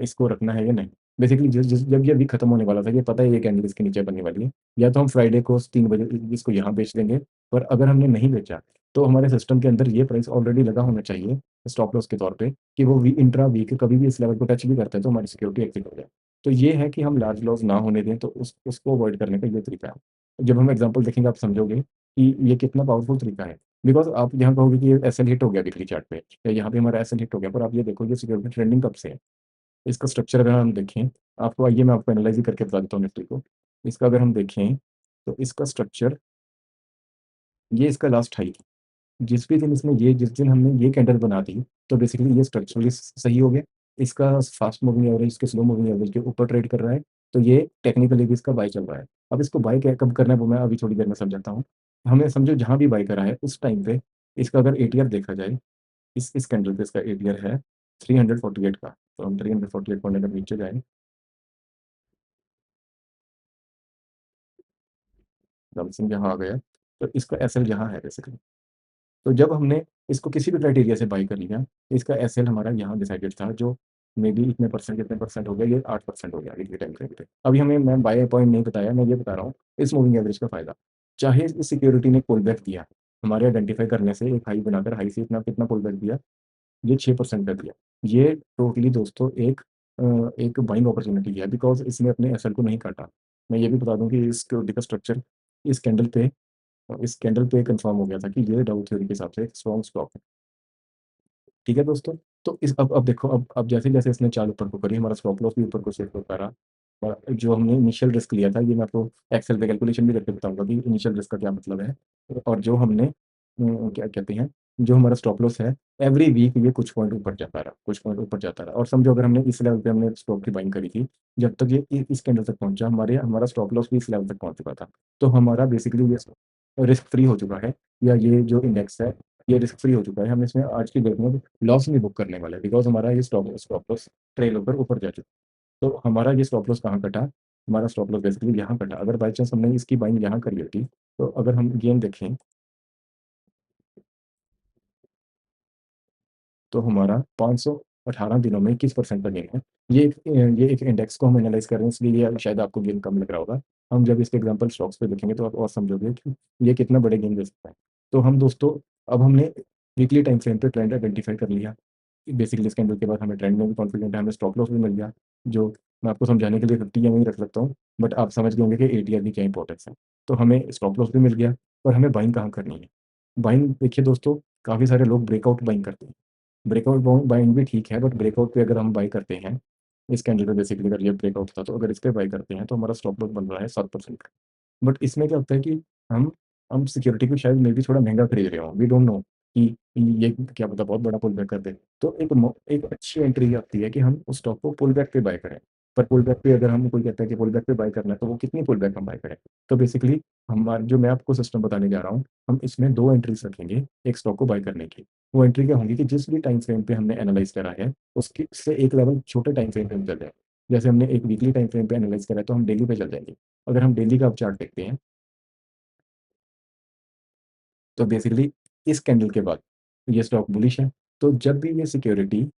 इसको रखना है या नहीं। बेसिकली जिस जिस जब ये वीक खत्म होने वाला था, ये पता है ये कैंडल इसके नीचे बनने वाली है, या तो हम फ्राइडे को 3 बजे इसको यहाँ बेच देंगे, पर अगर हमने नहीं बेचा, तो हमारे सिस्टम के अंदर ये प्राइस ऑलरेडी लगा होना चाहिए स्टॉप लॉस के तौर पे, कि वो इंट्रा वीक कभी भी इस लेवल को टच भी करता है, तो हमारी सिक्योरिटी एक्टिव हो जाए। तो ये है कि हम लार्ज लॉस ना होने दें, तो उसको अवॉइड करने का ये तरीका है। जब हम एग्ज़ाम्पल देखेंगे, आप समझोगे कि ये कितना पावरफुल तरीका है। बिकॉज़ आप यहाँ कहोगे कि ये एसएल हिट हो गया वीकली चार्ट पे, या यहाँ पे हमारा एसएल हिट हो गया, पर आप ये देखो ये सिक्योरिटी ट्रेंडिंग कब से है। इसका स्ट्रक्चर अगर हम देखें, आपको आइए मैं आपको एनालाइज़ ही करके बता देता हूँ निफ्टी को। इसका अगर हम देखें, तो इसका स्ट्रक्चर, ये इसका लास्ट हाई, जिस दिन हमने ये कैंडल बना दी, तो बेसिकली ये स्ट्रक्चरली सही हो गया। इसका फास्ट मूविंग एवरेज इसके स्लो मूविंग एवरेज के ऊपर ट्रेड कर रहा है, तो ये टेक्निकली भी इसका बाय चल रहा है। अब इसको बाय कै कब करना है, वो मैं अभी थोड़ी देर में समझाता हूँ। हमें समझो जहाँ भी बाय करा है, उस टाइम पे इसका अगर एटीआर देखा जाए, इस कैंडल पे इसका एटीआर है 348 का, तो हम 348 पॉइंट अगर नीचे जाएँ, लमसम यहाँ आ गया, तो इसका एसएल यहाँ है बेसिकली। तो जब हमने इसको किसी भी क्राइटेरिया से बाय कर लिया, इसका एसएल हमारा यहाँ डिसाइडेड था, जो मेबी इतने परसेंट हो गया, ये 8% हो गया वीकली टाइम फ्रेम पे। अभी हमें मैं बाय पॉइंट नहीं बताया, मैं ये बता रहा हूँ इस मूविंग एवरेज का फ़ायदा। चाहे इस सिक्योरिटी ने पुल बैक दिया, हमारे आइडेंटिफ़ाई करने से एक हाई बनाकर, हाई से इतना कितना पुल बैक दिया, ये 6% का दिया। ये टोटली दोस्तों एक बाइंग अपॉर्च्युनिटी है, बिकॉज़ इसने अपने एसएल को नहीं काटा। मैं ये भी बता दूँ कि इस सिक्योरिटी का स्ट्रक्चर इस कैंडल पे इस कैंडल पे कंफर्म हो गया था कि ये डाउ थ्योरी के हिसाब से एक स्ट्रॉन्ग स्टॉक है। ठीक है दोस्तों? तो इस अब देखो, अब जैसे-जैसे इसने चाल ऊपर को करी, हमारा स्टॉप लॉस भी ऊपर को शिफ्ट होता रहा। जो हमने इनिशियल रिस्क लिया था, ये मैं आपको एक्सेल पे कैलकुलेशन भी करके बताऊँगा कि इनिशियल रिस्क का क्या मतलब है। और जो हमने क्या कहते हैं, जो हमारा स्टॉप लॉस है, एवरी वीक ये कुछ पॉइंट ऊपर जाता रहा, कुछ पॉइंट ऊपर जाता रहा, और समझो अगर हमने इस लेवल पे हमने स्टॉक की बाइंग करी थी, जब तक ये इस कैंडल तक पहुँचा, हमारा स्टॉप लॉस भी इस लेवल तक पहुँच चुका था। तो हमारा बेसिकली ये रिस्क फ्री हो चुका है, या ये जो इंडेक्स है, ये रिस्क फ्री हो चुका है। हम इसमें आज की डेट में लॉस नहीं बुक करने वाले, बिकॉज़ हमारा ये स्टॉप लॉस ट्रेल होकर ऊपर जा चुका है। तो हमारा ये स्टॉप लॉस कहाँ कटा? हमारा स्टॉप लॉस बेसिकली यहाँ कटा। अगर बाय चांस हमने इसकी बाइंग यहाँ करी होती, तो अगर हम गेम देखें, तो हमारा 518 दिनों में 21% का गेन है। ये एक इंडेक्स को हम एनालाइज़ कर रहे हैं, इसलिए ये शायद आपको गेन कम लग रहा होगा। हम जब इसके एग्ज़ाम्पल स्टॉक्स पे देखेंगे तो आप और समझोगे कि ये कितना बड़े गेन दे सकता है। तो हम दोस्तों, अब हमने वीकली टाइम फ्रेम पे ट्रेंड आइडेंटिफ़ाई कर लिया। बेसिकली इस कैंडल के बाद हमें ट्रेंड में भी कॉन्फिडेंट है, हमें स्टॉप लॉस भी मिल गया, जो मैं आपको समझाने के लिए 50 EMA ही रख सकता हूँ, बट आप समझ गए होंगे कि ATR की क्या इंपॉर्टेंस है। तो हमें स्टॉप लॉस भी मिल गया, और हमें बाइंग कहाँ करनी है? बाइंग देखिए दोस्तों, काफ़ी सारे लोग ब्रेकआउट बाइंग करते हैं। ब्रेकआउट बाइंग भी ठीक है, बट ब्रेकआउट पे अगर हम बाई करते हैं, इस कैंडल पे बेसिकली अगर ये ब्रेकआउट था, तो अगर इस पे बाई करते हैं तो हमारा स्टॉप लॉस बन रहा है 7%। बट इसमें क्या होता है कि हम हम सिक्योरिटी को शायद मे बी थोड़ा महंगा खरीद रहे हो, वी डोंट नो कि ये क्या पता बहुत बड़ा पुल बैक कर दे। तो एक अच्छी एंट्री आती है कि हम उस स्टॉक को पुल बैक पे बाय करें। पर पुल बैक पे अगर हम कोई कहता है कि पुल बैक पे बाय करना है, तो वो कितनी पुल बैक हम बाय करें? तो बेसिकली हमारा जो मैं आपको सिस्टम बताने जा रहा हूँ, हम इसमें दो एंट्रीज रखेंगे एक स्टॉक को बाय करने की। वो एंट्री क्या होंगी कि जिस भी टाइम फ्रेम पे हमने एनालाइज करा है, उसकी से एक लेवल छोटे टाइम फ्रेम पे हम चल जाए। जैसे हमने एक वीकली टाइम फ्रेम पे एनालाइज करा है, तो हम डेली पे चल जाएंगे। अगर हम डेली का आप चार्ट देखते हैं, तो बेसिकली इस कैंडल के बाद ये स्टॉक बुलिश है। तो जब भी ये सिक्योरिटी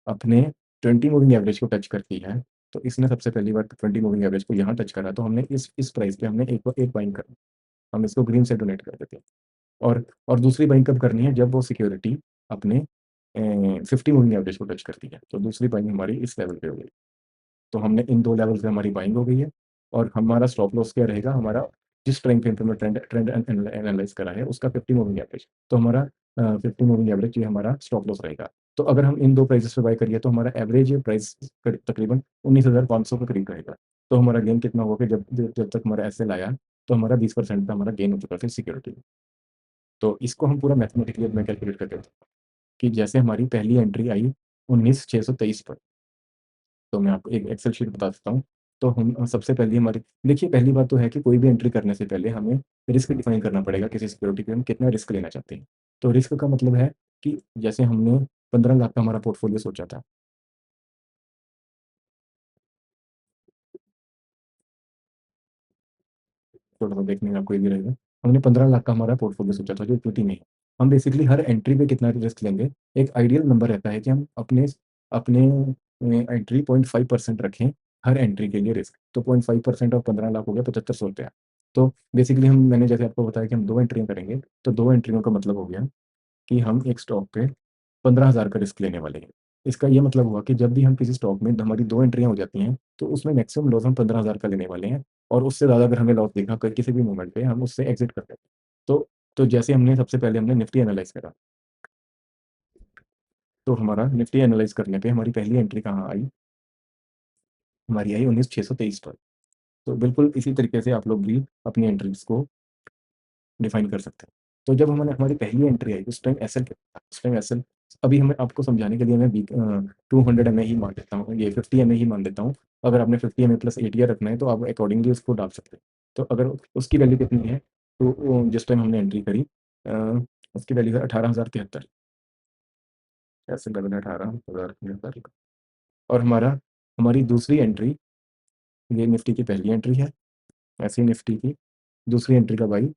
अपने 20 मूविंग एवरेज को टच करती है, तो इसने सबसे पहली बार 20 मूविंग एवरेज को यहाँ टच करा, तो हमने इस प्राइस पे हमने एक बाइंग कर, हम इसको ग्रीन से डोनेट कर देते हैं। और दूसरी बाइंग कब करनी है? जब वो सिक्योरिटी अपने 50 मूविंग एवरेज को टच करती है, तो दूसरी बाइंग हमारी इस लेवल पे हो गई। तो हमने इन 2 लेवल पे हमारी बाइंग हो गई है, और हमारा स्टॉप लॉस क्या रहेगा? हमारा जिस टाइम फ्रेम पे हमने ट्रेंड ट्रेंड एनालाइज़ करा है, उसका 50 मूविंग एवरेज। तो हमारा 50 मूविंग एवरेज ये हमारा स्टॉप लॉस रहेगा। तो अगर हम इन 2 प्राइसेज़ पे बाय करिए, तो हमारा एवरेज प्राइस तकरीबन 19,500 के करीब रहेगा। तो हमारा गेन कितना होगा कि जब जब जब तक हमारा एसएल आया, तो हमारा 20% का हमारा गेन हो चुका था सिक्योरिटी में। तो इसको हम पूरा मैथमेटिकली अब मैं कैलकुलेट करके बताऊँ कि जैसे हमारी पहली एंट्री आई 19,623 पर। तो मैं आपको एक एक्सेल शीट बता सकता हूँ। तो हम सबसे पहले हमारी देखिए, पहली बात तो है कि कोई भी एंट्री करने से पहले हमें रिस्क डिफाइन करना पड़ेगा किसी सिक्योरिटी पे हम कितना रिस्क लेना चाहते हैं। तो रिस्क का मतलब है कि जैसे हमने 15 लाख का हमारा पोर्टफोलियो सोचा था। थोड़ा-सा देखने में आपको ईज़ी रहेगा। हमने 15 लाख का हमारा पोर्टफोलियो सोचा था जो इक्विटी में है। हम बेसिकली हर एंट्री पे कितना रिस्क लेंगे, एक आइडियल नंबर रहता है कि हम अपने अपने एंट्री 0.5% रखें हर एंट्री के लिए रिस्क। तो 0.5% ऑफ 15 लाख हो गया ₹7500। तो बेसिकली मैंने जैसे आपको बताया कि हम 2 एंट्रियाँ करेंगे, तो 2 एंट्रियों का मतलब हो गया कि हम एक स्टॉक पे 15,000 का रिस्क लेने वाले हैं। इसका ये मतलब हुआ कि जब भी हम किसी स्टॉक में हमारी 2 एंट्रियाँ हो जाती हैं, तो उसमें मैक्सिमम लॉस हम 15,000 का लेने वाले हैं, और उससे ज़्यादा अगर हमें लॉस दिखा क किसी भी मोमेंट पे, हम उससे एग्ज़िट कर देते हैं। तो जैसे हमने सबसे पहले हमने निफ्टी एनालाइज़ करा, तो हमारा निफ्टी एनालाइज़ करने पे हमारी पहली एंट्री कहाँ आई? हमारी आई 19,623 पर। तो बिल्कुल इसी तरीके से आप लोग भी अपनी एंट्रीज़ को डिफाइन कर सकते हैं। तो जब हमारे हमारी पहली एंट्री आई, उस टाइम एसएल कितना था? उस टाइम एसएल, अभी हमें आपको समझाने के लिए मैं 200 एमए ही मान लेता हूँ, ये 50 एमए ही मान लेता हूँ। अगर आपने 50 एमए प्लस एटीआर रखना है, तो आप अकॉर्डिंगली उसको डाल सकते हैं। तो अगर उसकी वैल्यू कितनी है, तो जिस टाइम हमने एंट्री करी, अ, उसकी वैल्यू है 18,073। एसएल लेवल है 18,073। और हमारी दूसरी एंट्री, ये निफ्टी की पहली एंट्री है, ऐसी निफ्टी की दूसरी एंट्री कब आई?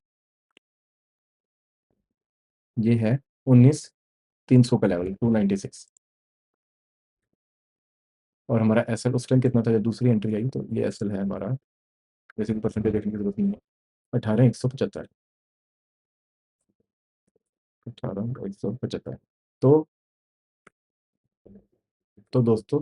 ये है 19,300 का लेवल, 296। और हमारा एसएल उस टाइम कितना था जब दूसरी एंट्री आई? तो ये एसएल है हमारा, वैसे भी परसेंटेज देखने की जरूरत नहीं है। 18,175। 18,175। तो तो दोस्तों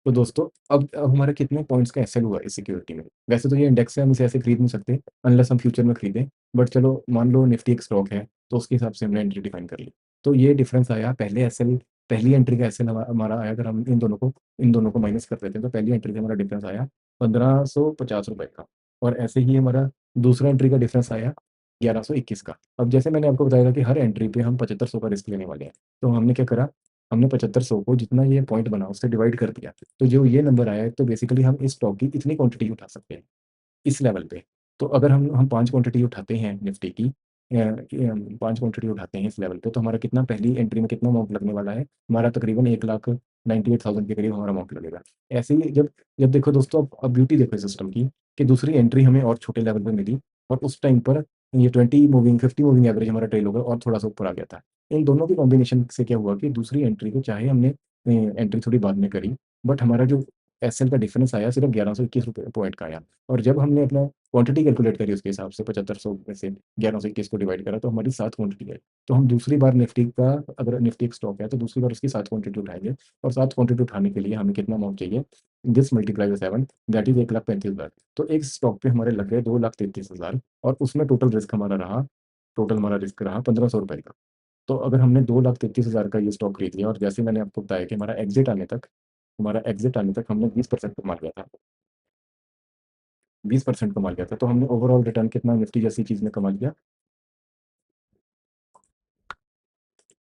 तो दोस्तों, अब हमारा कितने पॉइंट्स का एसएल हुआ इस सिक्योरिटी में? वैसे तो ये इंडेक्स है, हम इसे ऐसे खरीद नहीं सकते अनलेस हम फ्यूचर में खरीदें। बट चलो मान लो निफ्टी एक स्टॉक है, तो उसके हिसाब से हमने एंट्री डिफाइन कर ली। तो ये डिफरेंस आया पहले एसएल, पहली एंट्री का एसएल हमारा आया, अगर हम इन दोनों को माइनस कर देते हैं, तो पहली एंट्री का हमारा डिफरेंस आया ₹1550 का। और ऐसे ही हमारा दूसरा एंट्री का डिफरेंस आया 1121 का। अब जैसे मैंने आपको बताया था कि हर एंट्री पे हम 7500 का रिस्क लेने वाले हैं, तो हमने क्या करा, हमने 7500 को जितना ये पॉइंट बना उससे डिवाइड कर दिया। तो जो ये नंबर आया है, तो बेसिकली हम इस स्टॉक की इतनी क्वांटिटी उठा सकते हैं इस लेवल पे। तो अगर हम 5 क्वांटिटी उठाते हैं निफ्टी की, 5 क्वांटिटी उठाते हैं इस लेवल पे, तो हमारा कितना पहली एंट्री में कितना अमाउंट लगने वाला है, हमारा तकरीबन 1,98,000 के करीब हमारा अमाउंट लगेगा। ऐसे ही जब जब देखो दोस्तों, अब ब्यूटी देखो इस सिस्टम की, कि दूसरी एंट्री हमें और छोटे लेवल पे मिली, और उस टाइम पर ये 20 मूविंग 50 मूविंग एवरेज हमारा ट्रेल होगा और थोड़ा सा ऊपर आ गया था। इन दोनों के कॉम्बिनेशन से क्या हुआ कि दूसरी एंट्री को चाहे हमने एंट्री थोड़ी बाद में करी, बट हमारा जो एसएल का डिफरेंस आया सिर्फ 1121 रुपये पॉइंट का आया। और जब हमने अपना क्वांटिटी कैलकुलेट करी उसके हिसाब से 7500 में से 1121 को डिवाइड करा, तो हमारी 7 क्वांटिटी है। तो हम दूसरी बार निफ्टी का, अगर निफ्टी एक स्टॉक है तो दूसरी बार उसकी 7 क्वांटिटी उठाएंगे, और 7 क्वांटिटी उठाने के लिए हमें कितना अमाउंट चाहिए, this multiply by 7, that is 1,35,000। तो एक स्टॉक पे हमारे लग गए 2,33,000, और उसमें टोटल रिस्क हमारा रहा, टोटल हमारा रिस्क रहा 1,500 रुपये का। तो अगर हमने 2,33,000 का ये स्टॉक खरीद लिया, और जैसे मैंने आपको बताया कि हमारा एग्जिट आने तक हमने 20% कमा लिया था, 20% कमा लिया था, तो हमने ओवरऑल रिटर्न कितना निफ्टी जैसी चीज में कमा लिया।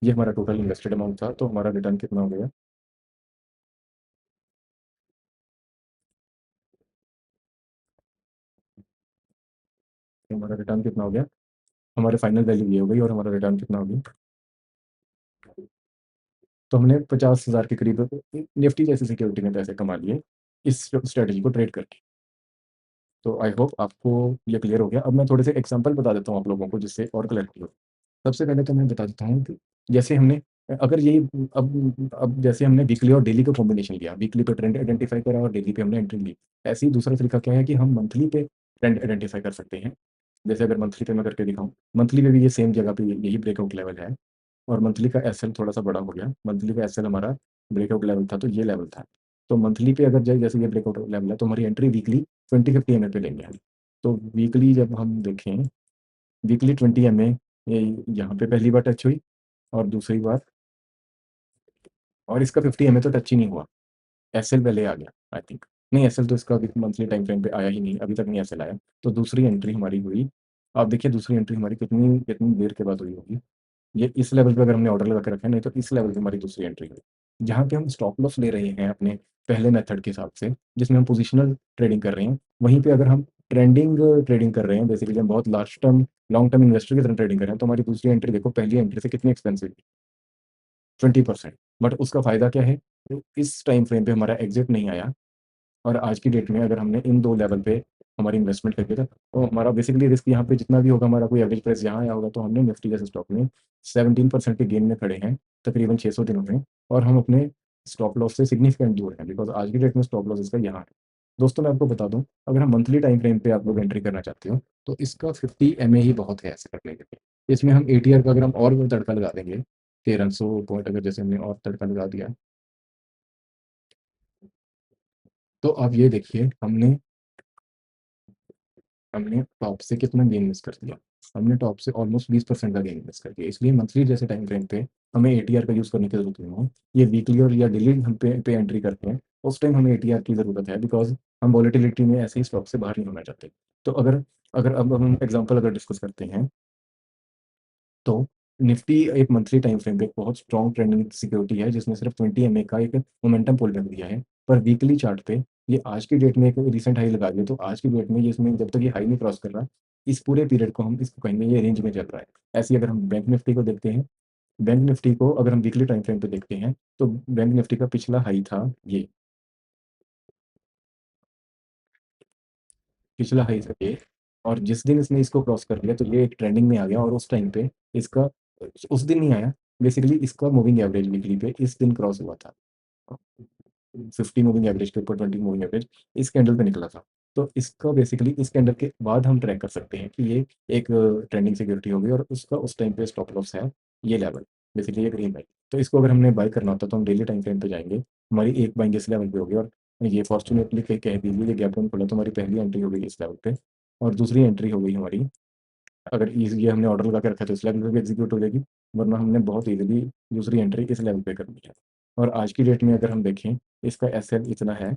ये हमारा टोटल इन्वेस्टेड अमाउंट था, तो हमारा रिटर्न कितना हो गया, तो हमारा रिटर्न कितना हो गया, हमारे फाइनल वैल्यू ये हो गई, और हमारा रिटर्न कितना हो गया। तो हमने 50,000 के करीब निफ्टी जैसी सिक्योरिटी में पैसे कमा लिए इस स्ट्रेटजी को ट्रेड करके। तो आई होप आपको ये क्लियर हो गया। अब मैं थोड़े से एग्जांपल बता देता हूँ आप लोगों को, जिससे और क्लैरिटी हो। सबसे पहले तो मैं बता देता हूँ कि जैसे हमने, अगर ये, अब जैसे हमने वीकली और डेली का कॉम्बिनेशन लिया, वीकली पे ट्रेंड आइडेंटिफाई करा और डेली पे हमने एंट्री ली। ऐसे ही दूसरा तरीका क्या है कि हम मंथली पे ट्रेंड आइडेंटिफाई कर सकते हैं। जैसे अगर मंथली पे मैं करके दिखाऊं, मंथली पे भी ये सेम जगह पे यही ब्रेकआउट लेवल है, और मंथली का एसएल थोड़ा सा बड़ा हो गया। मंथली का एसएल हमारा ब्रेकआउट लेवल था, तो ये लेवल था। तो मंथली पे अगर जैसे ये ब्रेकआउट लेवल है, तो हमारी एंट्री वीकली 20-50 एम पे लेंगे हम। तो वीकली जब हम देखें, वीकली 20 एम ये यहाँ पे पहली बार टच हुई, और दूसरी बार, और इसका 50 एम तो टच ही नहीं हुआ। एसएल पहले आ गया आई थिंक, नहीं एसएल तो इसका मंथली टाइम फ्रेम पे आया ही नहीं, अभी तक नहीं एसएल आया। तो दूसरी एंट्री हमारी हुई, आप देखिए दूसरी एंट्री हमारी कितनी कितनी देर के बाद हुई होगी। ये इस लेवल पे अगर हमने ऑर्डर लगा के रखा है, नहीं तो इस लेवल पे हमारी दूसरी एंट्री हुई, जहाँ पे हम स्टॉप लॉस ले रहे हैं अपने पहले मेथड के हिसाब से, जिसमें हम पोजिशनल ट्रेडिंग कर रहे हैं। वहीं पे अगर हम ट्रेंडिंग ट्रेडिंग कर रहे हैं, बेसिकली हम बहुत last term long term investor की तरह ट्रेडिंग कर रहे हैं, तो हमारी दूसरी एंट्री देखो पहली एंट्री से कितनी एक्सपेंसिव, 20%। बट उसका फ़ायदा क्या है, इस टाइम फ्रेम पे हमारा एग्जिट नहीं आया, और आज की डेट में अगर हमने इन 2 लेवल पे हमारी इन्वेस्टमेंट करके था, तो हमारा बेसिकली रिस्क यहाँ पे जितना भी होगा, हमारा कोई एवरेज प्राइस यहाँ आया होगा, तो हमने निफ्टी जैसे स्टॉक में 17% के गेन में खड़े हैं तकरीबन 600 दिनों में, और हम अपने स्टॉप लॉस से सिग्निफिकेंट दूर हैं, बिकॉज आज की डेट में स्टॉप लॉस इसका यहाँ है। दोस्तों मैं आपको बता दूं, अगर हम मंथली टाइम फ्रेम पे आप लोग एंट्री करना चाहते हो, तो इसका 50 MA ही बहुत है ऐसे करने के लिए। इसमें हम एटीआर का अगर हम और तड़का लगा देंगे, 1300 पॉइंट अगर जैसे हमने और तड़का लगा दिया, तो आप ये देखिए हमने हमने टॉप से कितना गेन मिस कर दिया। हमने टॉप से ऑलमोस्ट 20% का गेन मिस कर दिया। इसलिए मंथली जैसे टाइम फ्रेम पे हमें एटीआर का यूज़ करने की जरूरत नहीं है। ये वीकली और या डेली हम पे एंट्री करते हैं, उस टाइम हमें एटीआर की ज़रूरत है, बिकॉज हम वॉलेटिलिटी में ऐसे ही स्टॉक से बाहर नहीं होना चाहते। तो अगर अगर अब हम एग्जांपल अगर डिस्कस करते हैं, तो निफ्टी एक मंथली टाइम फ्रेम पे एक बहुत स्ट्रॉन्ग ट्रेंडिंग सिक्योरिटी है, जिसने सिर्फ 20 MA का एक मोमेंटम पुल बैक दिया है। पर वीकली चार्ट पे ये आज की डेट में एक रिसेंट हाई लगा दिया, तो आज की डेट में ये, इसमें जब तक ये हाई नहीं क्रॉस कर रहा, इस पूरे पीरियड को हम इसको कहेंगे ये रेंज में चल रहा है। ऐसे ही अगर हम बैंक निफ्टी को देखते हैं, बैंक निफ्टी को अगर हम वीकली टाइम फ्रेम पे देखते हैं, तो बैंक निफ्टी का पिछला हाई था ये, पिछला हाई था ये, और जिस दिन इसने इसको क्रॉस कर लिया, तो ये एक ट्रेंडिंग में आ गया, और उस टाइम पे इसका, उस दिन नहीं आया, बेसिकली इसका मूविंग एवरेज वीकली पे इस दिन क्रॉस हुआ था। 50 मूविंग एवरेज के ऊपर 20 मूविंग एवरेज इस कैंडल पे निकला था। तो इसका बेसिकली इस कैंडल के बाद हम ट्रैक कर सकते हैं कि ये एक ट्रेंडिंग सिक्योरिटी होगी, और उसका उस टाइम पे स्टॉप लॉस है ये लेवल, बेसिकली ये ग्रीन है। तो इसको अगर हमने बाय करना होता, तो हम डेली टाइम फ्रेम पे जाएंगे, हमारी एक बाइंग इस लेवल पे होगी, और ये फॉर्चुनेटली कह दीजिए ये गैप डाउन खुला, तो हमारी पहली एंट्री हो गई इस लेवल पे, और दूसरी एंट्री हो गई हमारी, अगर ये हमने ऑर्डर लगा के रखा, तो इस लेवल पे भी एग्जीक्यूट हो जाएगी, वरना हमने बहुत ईजिली दूसरी एंट्री इस लेवल पे कर ली है। और आज की डेट में अगर हम देखें, इसका एसएल इतना है,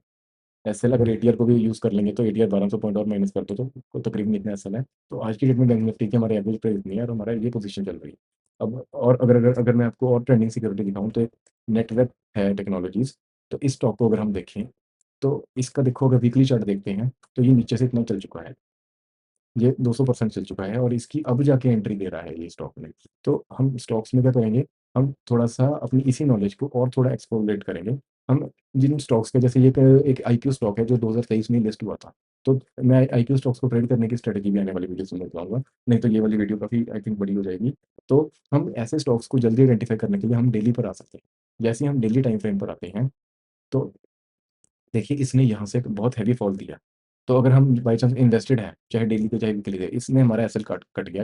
एसएल अगर एटीआर को भी यूज़ कर लेंगे, तो एटीआर 1200 पॉइंट और माइनस कर दो, तो तकरीबन इतना एसएल है। तो आज की डेट में बैंक निफ्टी की हमारे एवरेज प्राइस इतनी है, और हमारा ये पोजीशन चल रही है। अब और अगर मैं आपको और ट्रेंडिंग सिक्योरिटी दिखाऊं, तो नेटवर्क है टेक्नोलॉजीज। तो इस स्टॉक को अगर हम देखें, तो इसका देखो, अगर वीकली चार्ट देखते हैं, तो ये नीचे से इतना चल चुका है, ये 200% चल चुका है और इसकी अब जाके एंट्री दे रहा है ये स्टॉक में। तो हम स्टॉक्स में क्या करेंगे, हम थोड़ा-सा अपनी इसी नॉलेज को और थोड़ा एक्सप्लोरेट करेंगे। हम जिन स्टॉक्स का, जैसे ये एक आईपीओ स्टॉक है जो 2023 में लिस्ट हुआ था। तो मैं आईपीओ स्टॉक्स को ट्रेड करने की स्ट्रैटेजी भी आने वाली वीडियोज़ में बताऊँगा। नहीं तो ये वाली वीडियो काफ़ी आई थिंक बड़ी हो जाएगी। तो हम ऐसे स्टॉक्स को जल्दी आइडेंटिफ़ाई करने के लिए हम डेली पर आ सकते हैं। जैसे ही हम डेली टाइम फ्रेम पर आते हैं, तो देखिए इसने यहाँ से एक बहुत हेवी फॉल दिया। तो अगर हम बाय चांस इन्वेस्टेड हैं, चाहे डेली पे चाहे वीकली पे, इसने हमारा एसएल कट कट गया,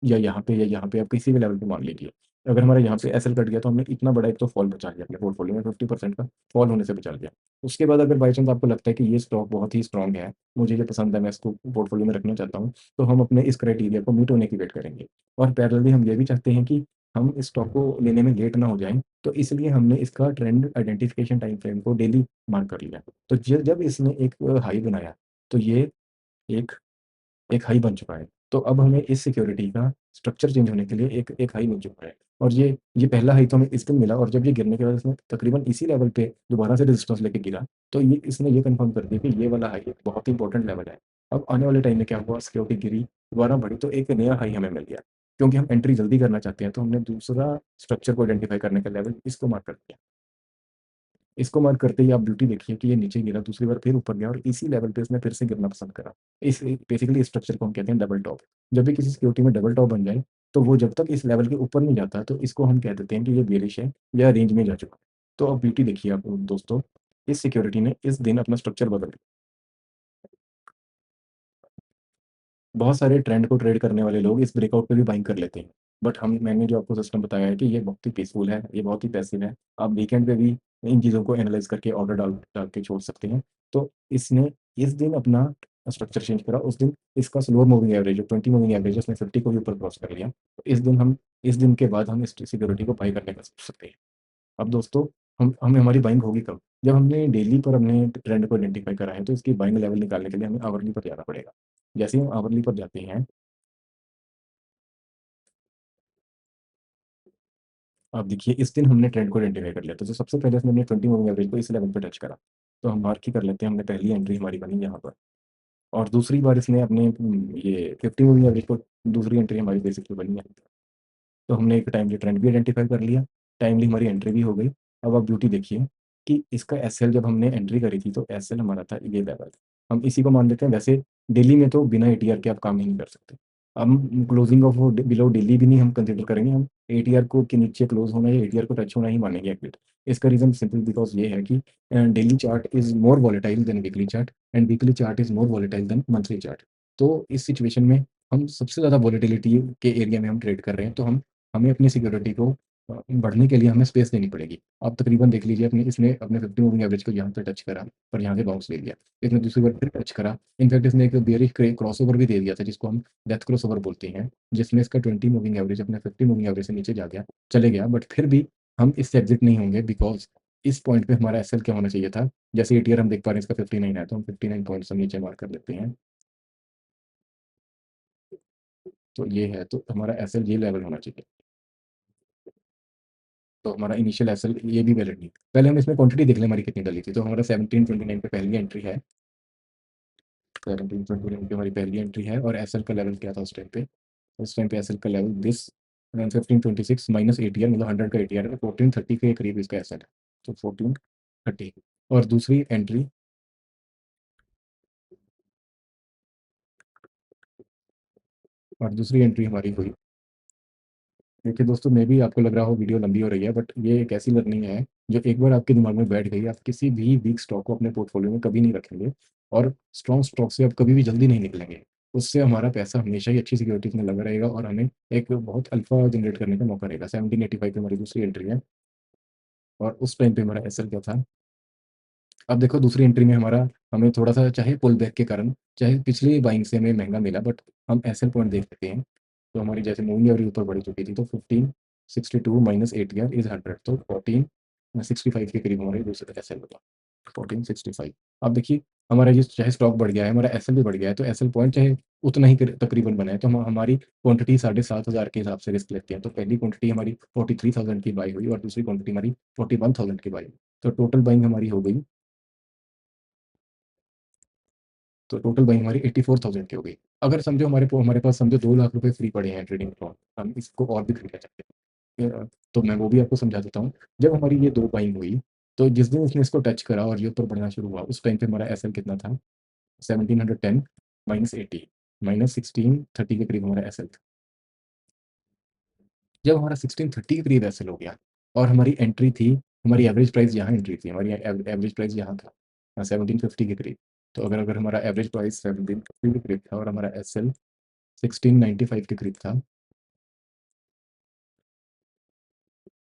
या यहाँ पे या यहाँ पे आप किसी भी लेवल पे मान लीजिए। अगर हमारा यहाँ पे एसएल कट गया तो हमने इतना बड़ा एक तो फॉल बचा लिया अपने पोर्टफोलियो में, 50% का फॉल होने से बचा लिया। उसके बाद अगर बाय चांस आपको लगता है कि ये स्टॉक बहुत ही स्ट्रॉन्ग है, मुझे ये पसंद है, मैं इसको पोर्टफोलियो में रखना चाहता हूँ, तो हम अपने इस क्राइटेरिया को मीट होने की वेट करेंगे। और पैरेलली हम ये भी चाहते हैं कि हम इस स्टॉक को लेने में लेट ना हो जाएँ, तो इसलिए हमने इसका ट्रेंड आइडेंटिफिकेशन टाइम फ्रेम को डेली मार्क कर लिया। तो ज जब इसने एक हाई बनाया, तो ये एक एक हाई बन चुका है। तो अब हमें इस सिक्योरिटी का स्ट्रक्चर चेंज होने के लिए एक एक हाई मिल चुका है। और ये पहला हाई तो हमें इस दिन मिला, और जब ये गिरने के बाद इसने तकरीबन इसी लेवल पे दोबारा से रेजिस्टेंस लेके गिरा, तो ये इसने ये कन्फर्म कर दिया कि ये वाला हाई एक बहुत ही इंपॉर्टेंट लेवल है। अब आने वाले टाइम में क्या हुआ, सिक्योरिटी गिरी, दोबारा बढ़ी, तो एक नया हाई हमें मिल गया। क्योंकि हम एंट्री जल्दी करना चाहते हैं, तो हमने दूसरा स्ट्रक्चर को आइडेंटिफाई करने का लेवल इसको मार्क कर दिया। इसको मार्क करते ही आप ब्यूटी देखिए कि ये नीचे गिरा, दूसरी बार फिर ऊपर गया और इसी लेवल पे इसने फिर से गिरना पसंद करा। इस बेसिकली इस स्ट्रक्चर को हम कहते हैं डबल टॉप। जब भी किसी सिक्योरिटी में डबल टॉप बन जाए, तो वो जब तक इस लेवल के ऊपर नहीं जाता, तो इसको हम कह देते हैं कि ये बेरिश है या रेंज में जा चुका है। तो अब ब्यूटी देखिए आप दोस्तों, इस सिक्योरिटी ने इस दिन अपना स्ट्रक्चर बदल दिया। बहुत सारे ट्रेंड को ट्रेड करने वाले लोग इस ब्रेकआउट पे भी बाइंग कर लेते हैं। बट मैंने जो आपको सिस्टम बताया है कि ये बहुत ही पीसफुल है, ये बहुत ही पैसिव है। आप वीकेंड पे भी इन चीज़ों को एनालाइज़ करके ऑर्डर डाल डाल के छोड़ सकते हैं। तो इसने इस दिन अपना स्ट्रक्चर चेंज करा, उस दिन इसका स्लोअर मूविंग एवरेज जो 20 मूविंग एवरेज है, उसने 50 को भी ऊपर क्रॉस कर लिया। तो इस दिन के बाद हम इस सिक्योरिटी को बाय करने का सोच सकते हैं। अब दोस्तों, हम हमें हमारी बाइंग होगी कब? जब हमने डेली पर हमने ट्रेंड को आइडेंटिफाई करा है, तो इसकी बाइंग लेवल निकालने के लिए हमें आवरली पर जाना पड़ेगा। जैसे ही हम आवरली पर जाते हैं, अब देखिए इस दिन हमने ट्रेंड को आइडेंटिफाई कर लिया। तो जो सबसे पहले हमने 20 मूविंग एवरेज को इस लेवल पे टच करा। तो हम मार्क ही कर लेते हैं, हमने पहली एंट्री हमारी बनी यहाँ पर। और दूसरी बार इसने अपने ये 50 मूविंग एवरेज को, दूसरी एंट्री हमारी बेसिकली बनी है। तो हमने एक टाइमली ट्रेंड भी आइडेंटिफाई कर लिया, टाइमली हमारी एंट्री भी हो गई। अब आप ब्यूटी देखिए कि इसका एसएल जब हमने एंट्री करी थी, तो एसएल हमारा था ये लेवल। हम इसी को मान लेते हैं। वैसे डेली में तो बिना एटीआर के आप काम ही नहीं कर सकते। हम क्लोजिंग ऑफ बिलो डेली भी नहीं हम कंसीडर करेंगे, हम एटीआर को के नीचे क्लोज होना या एटीआर को टच होना ही मानेंगे एक्विट। इसका रीज़न सिंपल बिकॉज़ ये है कि daily chart is more volatile than weekly chart, and weekly chart is more volatile than monthly chart. तो इस सिचुएशन में हम सबसे ज़्यादा वोलेटिलिटी के एरिया में हम ट्रेड कर रहे हैं, तो हमें अपनी सिक्योरिटी को बढ़ने के लिए हमें स्पेस देनी पड़ेगी। आप तकरीबन देख लीजिए, अपने इसने अपने 50 मूविंग एवरेज को यहाँ पे टच करा, पर यहाँ से बाउंस ले लिया। इसने दूसरी बार फिर टच करा। इनफैक्ट इसने एक बेयरिश क्रॉसओवर भी दे दिया था, जिसको हम डेथ क्रॉसओवर बोलते हैं, जिसमें इसका 20 मूविंग एवरेज अपने 50 मूविंग एवरेज से नीचे जा गया, चले गया। बट फिर भी हम इससे एग्जिट नहीं होंगे, बिकॉज़ इस पॉइंट पे हमारा एसएल क्या होना चाहिए था। जैसे एटीआर हम देख पा रहे हैं इसका 59 है, तो हम 59 पॉइंट्स हम नीचे मार्क कर लेते हैं। तो ये है, तो हमारा एसएल ये लेवल होना चाहिए। तो हमारा इनिशियल एसएल ये भी वैलिड नहीं। पहले हम इसमें क्वांटिटी देख लें हमारी कितनी डली थी। तो हमारा 1729 पे पहली एंट्री है। 1729 पे हमारी पहली एंट्री है, और एसएल का लेवल क्या था उस टाइम पे? उस टाइम पे एसएल का लेवल 1526 माइनस एटीआर, मतलब 100 का एटीआर है, 1430 के करीब इसका एसएल है। तो 1430। और दूसरी एंट्री, हमारी हुई। देखिए दोस्तों, मे भी आपको लग रहा हो वीडियो लंबी हो रही है, बट ये एक ऐसी लर्निंग है जो एक बार आपके दिमाग में बैठ गई, आप किसी भी वीक स्टॉक को अपने पोर्टफोलियो में कभी नहीं रखेंगे, और स्ट्रॉन्ग स्टॉक से आप कभी भी जल्दी नहीं निकलेंगे। उससे हमारा पैसा हमेशा ही अच्छी सिक्योरिटीज में लगा रहेगा, और हमें एक बहुत अल्फा जनरेट करने का मौका रहेगा। 1785 पे हमारी दूसरी एंट्री है, और उस टाइम पे हमारा एसएल क्या था। अब देखो दूसरी एंट्री में हमारा, हमें थोड़ा-सा चाहे पुल बैक के कारण, चाहे पिछली बाइंग से हमें महँगा मिला, बट हम एसएल पॉइंट देख लेते हैं। तो हमारी जैसे मूविंग एवरेज ऊपर बढ़ चुकी थी, तो 1562 माइनस एटीआर इज़ 100, तो 1465 के करीब हमारे दूसरा एसएल होगा। 1465। अब देखिए, हमारा ये चाहे स्टॉक बढ़ गया है, हमारा एसएल भी बढ़ गया है, तो एसएल पॉइंट चाहे उतना ही तकरीबन बना है, तो हम हमारी क्वांटिटी 7,500 के हिसाब से रिस्क लेते हैं। तो पहली क्वांटिटी हमारी 43,000 की बाई हुई, और दूसरी क्वांटिटी हमारी 41,000 की बाई हुई। तो टोटल बाइंग हमारी हो गई, तो टोटल बाइंग हमारी 84,000 की हो गई। अगर समझो हमारे पास समझो 2 लाख रुपए फ्री पड़े हैं ट्रेडिंग प्लॉट, हम इसको और भी खरीदना चाहते हैं, तो मैं वो भी आपको समझा देता हूँ। जब हमारी ये दो बाइंग हुई, तो जिस दिन उसने इसको टच करा और ये ऊपर बढ़ना शुरू हुआ, उस टाइम पे हमारा एस एल कितना था? 1710 -80 -1630 के करीब हमारा एस एल। जब हमारा 1630 के करीब एस एल हो गया और हमारी एंट्री थी, हमारी एवरेज प्राइस यहाँ एंट्री थी, हमारी एवरेज प्राइस यहाँ था 1750 के करीब। तो अगर अगर हमारा एवरेज प्राइस 1750 के करीब था और हमारा एस एल 1695 के करीब था,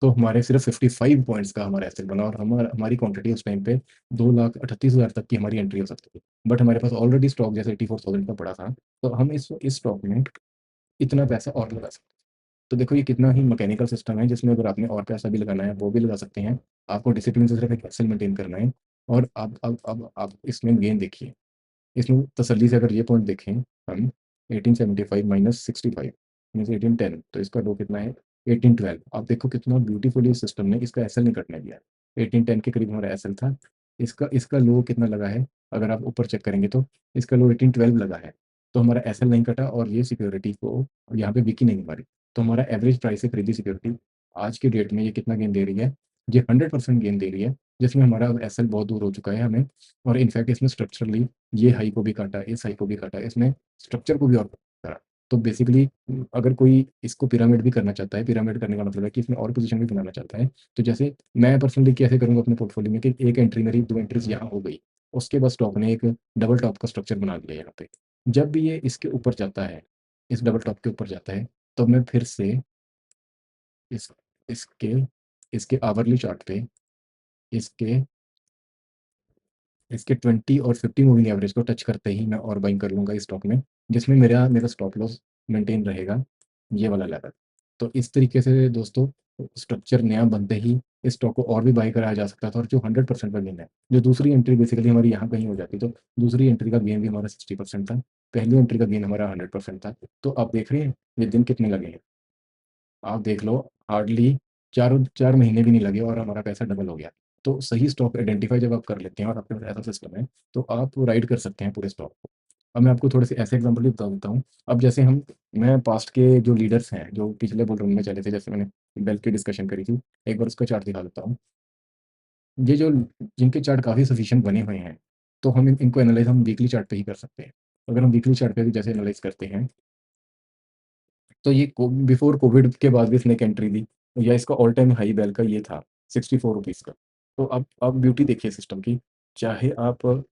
तो हमारे सिर्फ 55 पॉइंट्स का हमारा एसेट बना और हमारी क्वांटिटी उस टाइम पे 2,38,000 तक की हमारी एंट्री हो सकती थी। बट हमारे पास ऑलरेडी स्टॉक जैसे 84,000 का पड़ा था, तो हम इस स्टॉक में इतना पैसा और लगा सकते हैं। तो देखो ये कितना ही मैकेनिकल सिस्टम है, जिसमें अगर आपने और पैसा भी लगाना है वो भी लगा सकते हैं। आपको डिसिप्लिन से सिर्फ एक एक्सेल मेंटेन करना है। और अब आप इसमें गेन देखिए, इसमें तसल्ली से अगर ये पॉइंट देखें हम, 1875 -65 मीन्स 1810, तो इसका लो कितना है? 1812। आप देखो कितना ब्यूटीफुली सिस्टम ने इसका एसएल नहीं कटने दिया। 1810 के करीब हमारा एसएल था, इसका इसका लो कितना लगा है? अगर आप ऊपर चेक करेंगे तो इसका लो 1812 लगा है। तो हमारा एसएल नहीं कटा और ये सिक्योरिटी को यहाँ पे बिकी नहीं हमारी। तो हमारा एवरेज प्राइस से खरीदी सिक्योरिटी आज के डेट में ये कितना गेन दे रही है? ये 100% गेन दे रही है, जिसमें हमारा एसएल बहुत दूर हो चुका है हमें। और इनफैक्ट इसमें स्ट्रक्चरली ये हाई को भी काटा, इस हाई को भी काटा, इसने स्ट्रक्चर को भी और करा। तो बेसिकली अगर कोई इसको पिरामिड भी करना चाहता है, पिरामिड करने का मतलब है कि इसमें और पोजीशन भी बनाना चाहता है, तो जैसे मैं पर्सनली कैसे करूँगा अपने पोर्टफोलियो में कि एक एंट्री मेरी, 2 एंट्रीज़ यहाँ हो गई, उसके बाद स्टॉक ने एक डबल टॉप का स्ट्रक्चर बना दिया यहाँ पे। जब भी ये इसके ऊपर जाता है, इस डबल टॉप के ऊपर जाता है, तो मैं फिर से इस इसके इसके आवरली चार्ट पे इसके इसके 20 और 50 मूविंग एवरेज को टच करते ही मैं और बाइंग कर लूँगा इस स्टॉक में, जिसमें मेरा मेरा स्टॉप लॉस मेंटेन रहेगा, ये वाला लेवल। तो इस तरीके से दोस्तों, स्ट्रक्चर नया बनते ही इस स्टॉक को और भी बाय कराया जा सकता था। और जो 100% का गेन है, जो दूसरी एंट्री बेसिकली हमारी यहाँ कहीं हो जाती, तो दूसरी एंट्री का गेन भी हमारा 60% था, पहली एंट्री का गेन हमारा 100% था। तो आप देख रहे हैं ये दिन कितने लगे हैं? आप देख लो, हार्डली 4 महीने भी नहीं लगे और हमारा पैसा डबल हो गया। तो सही स्टॉक आइडेंटिफाई जब आप कर लेते हैं और आपके पास ऐसा सिस्टम है, तो आप राइड कर सकते हैं पूरे स्टॉक को। अब मैं आपको थोड़े से ऐसे एग्जांपल भी बता देता हूँ। अब जैसे हम मैं पास्ट के जो लीडर्स हैं, जो पिछले बुल रन में चले थे, जैसे मैंने बेल की डिस्कशन करी थी, एक बार उसका चार्ट दिखा देता हूँ। ये जो जिनके चार्ट काफ़ी सफिशिएंट बने हुए हैं, तो हम इनको एनालाइज़ हम वीकली चार्ट पे ही कर सकते हैं। अगर हम वीकली चार्ट पे भी जैसे एनालाइज़ करते हैं, तो ये बिफोर कोविड के बाद भी इसने एक एंट्री दी, या इसका ऑल टाइम हाई बेल का ये था 64 रुपीज़ का। तो अब ब्यूटी देखिए सिस्टम की, चाहे आप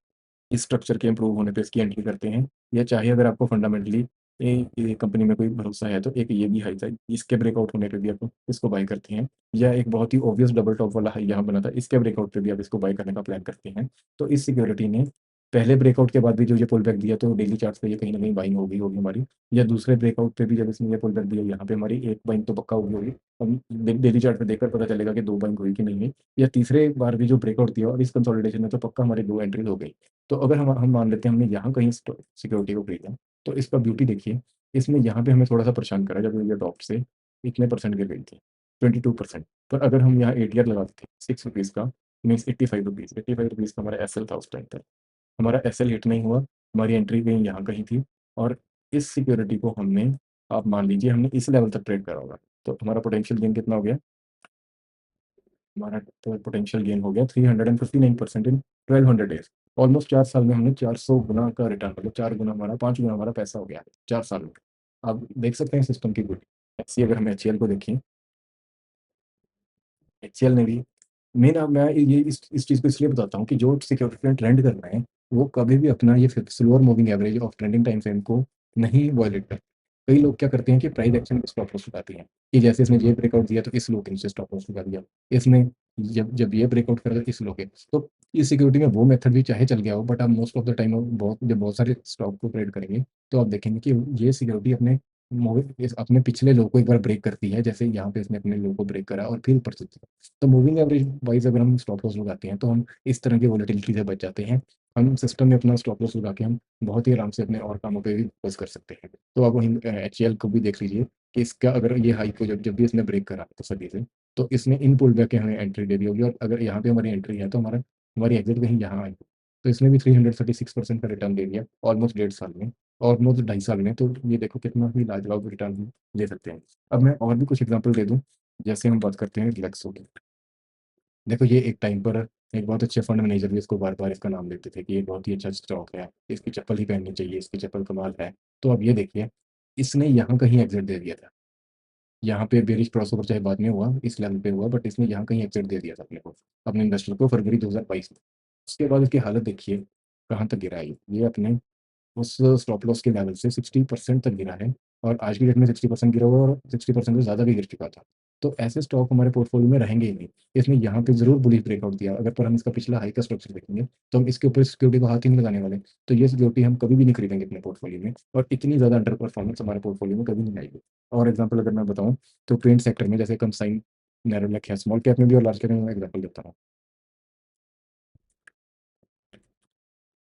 इस स्ट्रक्चर के इम्प्रूव होने पे इसकी एंट्री करते हैं, या चाहे अगर आपको फंडामेंटली ये कंपनी में कोई भरोसा है, तो एक ये भी हाई था, इसके ब्रेकआउट होने पे भी आप इसको बाय करते हैं। या एक बहुत ही ऑब्वियस डबल टॉप वाला हाई यहाँ बना था, इसके ब्रेकआउट पे भी आप इसको बाय करने का प्लान करते हैं। तो इस सिक्योरिटी ने पहले ब्रेकआउट के बाद भी जो ये पुल बैक दिया, तो डेली चार्ट्स पे ये कहीं न कहीं बाइंग होगी हमारी। या दूसरे ब्रेकआउट पे भी जब इसने ये पुल बैक दिया, यहाँ पे हमारी एक बाइंग तो पक्का हुई होगी। हम डेली चार्ट पे देखकर पता चलेगा कि 2 बाइंग हुई कि नहीं हुई। या तीसरे बार भी जो ब्रेकआउट दिया और इस कंसोलिडेशन में तो पक्का हमारी 2 एंट्रीज हो गई। तो अगर हम मान लेते हैं हमने यहाँ कहीं सिक्योरिटी को खरीदा, तो इसका ब्यूटी देखिए, इसमें यहाँ पे हमें थोड़ा सा परेशान करा जब ये टॉप से इतने परसेंट गिर गई थी, 22%। पर अगर हम यहाँ एटीआर लगाते थे 6 रुपीज़ का, मीन्स 85 रुपीज़, 85 रुपीज़ का हमारा एसएल था उस टाइम पर। हमारा एसएल हिट नहीं हुआ, हमारी एंट्री कहीं यहाँ कहीं थी, और इस सिक्योरिटी को हमने, आप मान लीजिए हमने इस लेवल तक ट्रेड करा होगा, तो हमारा पोटेंशियल गेन कितना हो गया? हमारा तो पोटेंशियल गेन हो गया 359% इन 1200 डेज। ऑलमोस्ट 4 साल में हमने 400 गुना का रिटर्न, मतलब 4 गुना हमारा, 5 गुना हमारा पैसा हो गया 4 साल में। आप देख सकते हैं सिस्टम की ब्यूटी। ऐसी अगर हम एचसीएल को देखें, एचसीएल ने भी, मेन अब मैं ये इस चीज़ को इसलिए बताता हूँ कि जो सिक्योरिटी ने ट्रेंड करना है, वो कभी भी अपना ये slower moving average of trending time frame को नहीं वॉयलेट करते। कई लोग क्या करते हैं कि प्राइस एक्शन में स्टॉप लॉस लगाते हैं, कि जैसे इसने ये ब्रेकआउट दिया तो इस लो के नीचे स्टॉप लॉस लगा दिया, इसने जब जब ये ब्रेकआउट करा तो इस लो के। तो इस सिक्योरिटी में वो मेथड भी चाहे चल गया हो, बट आप मोस्ट ऑफ द टाइम जब बहुत सारे स्टॉक को ट्रेड करेंगे, तो आप देखेंगे कि ये सिक्योरिटी अपने पिछले लो को एक बार ब्रेक करती है, जैसे यहाँ पे इसने अपने लो को ब्रेक करा और फिर ऊपर चलती है। तो मूविंग एवरेज वाइज अगर हम स्टॉप लॉस लगाते हैं, तो हम इस तरह की वॉलेटिलिटी से बच जाते हैं। हम सिस्टम में अपना स्टॉप लॉस लगा के हम बहुत ही आराम से अपने और कामों पे भी फोकस कर सकते हैं। तो आप वहीं एचएल को भी देख लीजिए कि इसका अगर ये हाई को जब जब भी इसने ब्रेक करा तो सभी से, तो इसने इन पुल बैक के हमें एंट्री दे दी होगी, और अगर यहाँ पे हमारी एंट्री है तो हमारी एग्जिट कहीं यहाँ आई। तो इसने भी 336% का रिटर्न दे दिया ऑलमोस्ट 1.5 साल में। ऑलमोस्ट 2.5 साल में, तो ये देखो कितना ही लाजवाब रिटर्न हम ले सकते हैं। अब मैं और भी कुछ एग्जांपल दे दूँ, जैसे हम बात करते हैं रिलैक्सो की। देखो ये एक टाइम पर एक बहुत अच्छे फंड मैनेजर भी इसको बार-बार इसका नाम लेते थे कि ये बहुत ही अच्छा स्टॉक है, इसकी चप्पल ही पहननी चाहिए, इसकी चप्पल कमाल है। तो अब ये देखिए, इसने यहाँ कहीं एग्ज़िट दे दिया था। यहाँ पे बेरिश क्रॉसओवर चाहे बाद में हुआ, इस लेवल पे हुआ, बट इसने यहाँ कहीं एग्ज़िट दे दिया था अपने को, अपने इन्वेस्टर को फरवरी 2022 में। उसके बाद इसकी हालत देखिए, कहाँ तक गिरा है ये। ये अपने उस स्टॉप लॉस के लेवल से 60% तक गिरा है, और आज की डेट में 60% गिरा हुआ है, और 60% से ज़्यादा भी गिर चुका था। तो ऐसे स्टॉक हमारे पोर्टफोलियो में रहेंगे ही नहीं। इसने यहाँ पे ज़रूर बुलिश ब्रेकआउट दिया। अगर पर हम इसका पिछला हाई का स्ट्रक्चर देखेंगे, तो हम इसके ऊपर सिक्योरिटी को हाथ ही नहीं लगाने वाले। तो ये सिक्योरिटी हम कभी भी नहीं खरीदेंगे अपने पोर्टफोलियो में, और इतनी ज़्यादा अंडर परफॉर्मेंस हमारे पोर्टफोलियो में कभी नहीं आएगी। और एग्जाम्पल अगर मैं बताऊँ, तो पेंट सेक्टर में जैसे कंसाइन नेरोलैक है, स्मॉल कैप में भी और लार्ज कैप में, मैं एग्जाम्पल देता हूँ।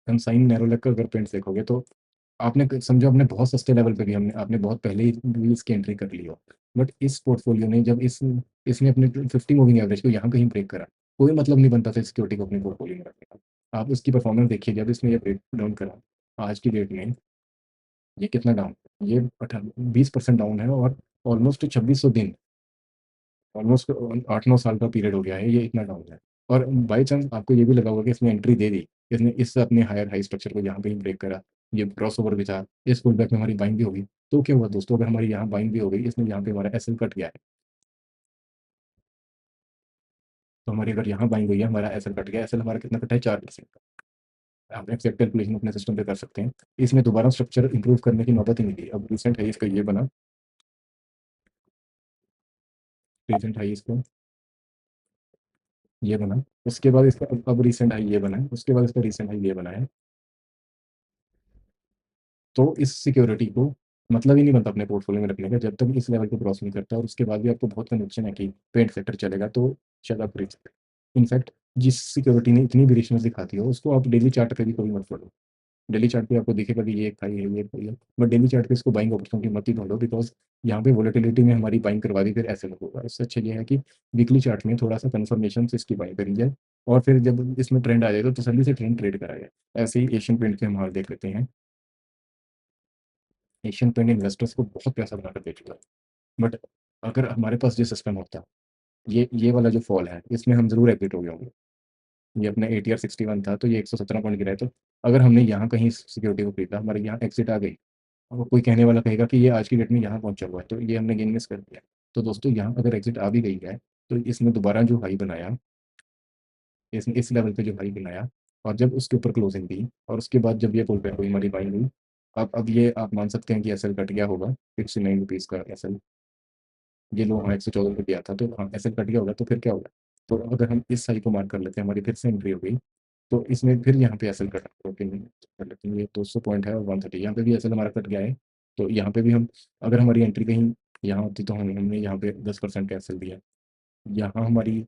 कंसाइन नेरोलैक का अगर पेंट्स देखोगे, तो आपने समझो आपने बहुत सस्ते लेवल पे भी हमने आपने बहुत पहले ही भी इसकी एंट्री कर ली हो, बट इस पोर्टफोलियो ने जब इसने अपने 50 मूविंग एवरेज को यहाँ कहीं ब्रेक करा, कोई मतलब नहीं बनता था सिक्योरिटी को अपने पोर्टफोलियो में रखने का। आप उसकी परफॉर्मेंस देखिए, जब इसने ये ब्रेक डाउन करा, आज की डेट में ये कितना डाउन, ये 20% डाउन है, और ऑलमोस्ट 2600 दिन, ऑलमोस्ट 8-9 साल का पीरियड हो गया है, ये इतना डाउन है। और बाई चांस आपको ये भी लगा होगा कि इसने एंट्री दे दी, इसने इससे अपने हायर हाई स्ट्रक्चर को यहाँ पे ही ब्रेक करा, ये क्रॉसओवर भी था, इस पुल बैक में हमारी बाइंग भी होगी। तो क्या हुआ दोस्तों, अगर हमारी यहाँ बाइंग भी हो गई, इसमें यहाँ पे हमारा एसएल कट गया है, तो हमारी अगर यहाँ बाइंग हुई है, हमारा एसएल कट गया, एसएल हमारा कितना कटा है, 4%। आप एक्सेप्ट कैलकुलेशन अपने सिस्टम पे कर सकते हैं। इसमें दोबारा स्ट्रक्चर इंप्रूव करने की नौबत ही नहीं थी। अब रिसेंट है इसका ये बना, रिसेंट हाई इसका ये बना, उसके बाद इसका अब रिसेंट हाई ये बना है, उसके बाद इसका रिसेंट हाई ये बना है। तो इस सिक्योरिटी को मतलब ही नहीं बनता अपने पोर्टफोलियो में रखने का, जब तक इस लेवल को क्रॉस नहीं करता, और उसके बाद भी आपको बहुत कन्विक्शन है कि पेंट सेक्टर चलेगा, तो शायद आप खरीद सकते हैं। इनफैक्ट जिस सिक्योरिटी ने इतनी बेरिशनेस दिखाती हो, उसको आप डेली चार्ट पे भी कभी मत पढ़ो। डेली चार्ट पे आपको दिखेगा कि ये एक हाई है, ये एक हाई है, बट डेली चार्ट पे इसको बाइंग अपॉर्चुनिटी मत ही ढूंढो, बिकॉज यहाँ पे वोलेटिलिटी में हमारी बाइंग करवा दी, फिर ऐसे होगा। इससे अच्छा ये है कि वीकली चार्ट में थोड़ा सा कन्फर्मेशन से इसकी बाइंग करी जाए, और फिर जब इसमें ट्रेंड आ जाए तो तसल्ली से ट्रेंड ट्रेड करा जाए। ऐसे ही एशियन पेंट के हम हाल देख लेते हैं। एशियन पेंट इन्वेस्टर्स को बहुत पैसा बनाकर दे चुका है, बट अगर हमारे पास ये सिस्टम होता, ये वाला जो फॉल है, इसमें हम ज़रूर एग्ज़िट हो गए होंगे। ये अपना एटीआर 61 था, तो ये 117 पॉइंट गिरा है, तो अगर हमने यहाँ कहीं सिक्योरिटी को खरीदा, हमारे यहाँ एग्ज़िट आ गई, और कोई कहने वाला कहेगा कि ये आज की डेट में यहाँ पहुँचा हुआ है, तो ये हमने गेन मिस कर दिया। तो दोस्तों, यहाँ अगर एग्ज़िट आ भी गई है, तो इसने दोबारा जो हाई बनाया, इसने इस लेवल पे जो हाई बनाया, और जब उसके ऊपर क्लोजिंग दी, और उसके बाद जब ये पुल बैक हुई, हमारी बाइंग हुई, अब ये आप मान सकते हैं कि एसएल कट गया होगा, 69 रुपीज़ का एसएल। ये लो, हाँ, 114 पे दिया था, तो हाँ, एसएल कट गया होगा, तो फिर क्या होगा? तो अगर हम इस साई को मार्क कर लेते हैं, हमारी फिर से एंट्री हो गई, तो इसमें फिर यहाँ पे एसएल कट ओके कर लेते हैं। ये 200 पॉइंट है और 130, यहाँ पे भी एसएल हमारा कट गया है। तो यहाँ पे भी हम, अगर हमारी एंट्री कहीं यहाँ होती, तो हमने यहाँ पे 10% का एसएल दिया। यहाँ हमारी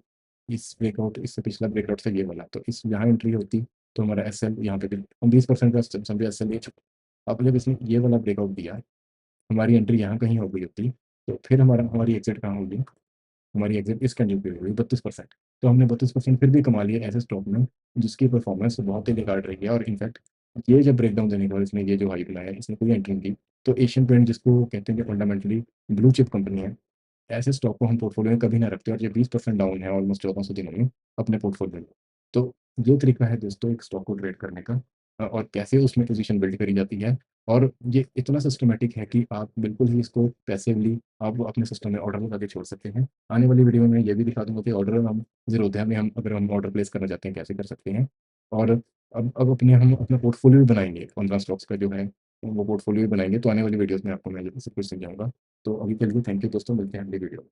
इस ब्रेकआउट, इससे पिछला ब्रेकआउट से ये वाला, तो इस यहाँ एंट्री होती, तो हमारा एसएल यहाँ पे भी हम 20% का समझे एसएल ले चुके। अब जब इसने ये वाला ब्रेकआउट दिया, हमारी एंट्री यहाँ कहीं हो गई होती, तो फिर हमारी एग्जिट कहाँ होगी? हमारी एग्जिट इस कैंडल पे हुई 32%। तो हमने 32% फिर भी कमा लिया ऐसे स्टॉक में, जिसकी परफॉर्मेंस बहुत ही बेकार रही है। और इनफैक्ट ये जब ब्रेकडाउन देने के बाद इसने ये जो हाई बनाया, इसने कोई एंट्री नहीं दी। तो एशियन पेंट, जिसको कहते हैं कि फंडामेंटली ब्लू चिप कंपनी है, ऐसे स्टॉक को हम पोर्टफोलियो में कभी ना रखते, और ये 20% डाउन है ऑलमोस्ट 1400 दिनों में अपने पोर्टफोलियो में। तो ये तरीका है दोस्तों एक स्टॉक को ट्रेड करने का, और कैसे उसमें पोजीशन बिल्ड करी जाती है। और ये इतना सिस्टमेटिक है कि आप बिल्कुल ही इसको पैसिवली आप अपने सिस्टम में ऑर्डर लगा के छोड़ सकते हैं। आने वाली वीडियो में मैं ये भी दिखा दूंगा कि ऑर्डर हम ज़रूरत है हमें, हम अगर हम ऑर्डर प्लेस करना चाहते हैं कैसे कर सकते हैं। और अब अपने हम अपना पोर्टफोलियो भी बनाएंगे, 15 स्टॉक्स का जो है वो पोर्टफोलियो भी बनाएंगे, तो आने वाली वीडियोस में आपको मैं ये सब कुछ समझाऊंगा। तो अभी के लिए थैंक यू दोस्तों, मिलते हैं अगली वीडियो में।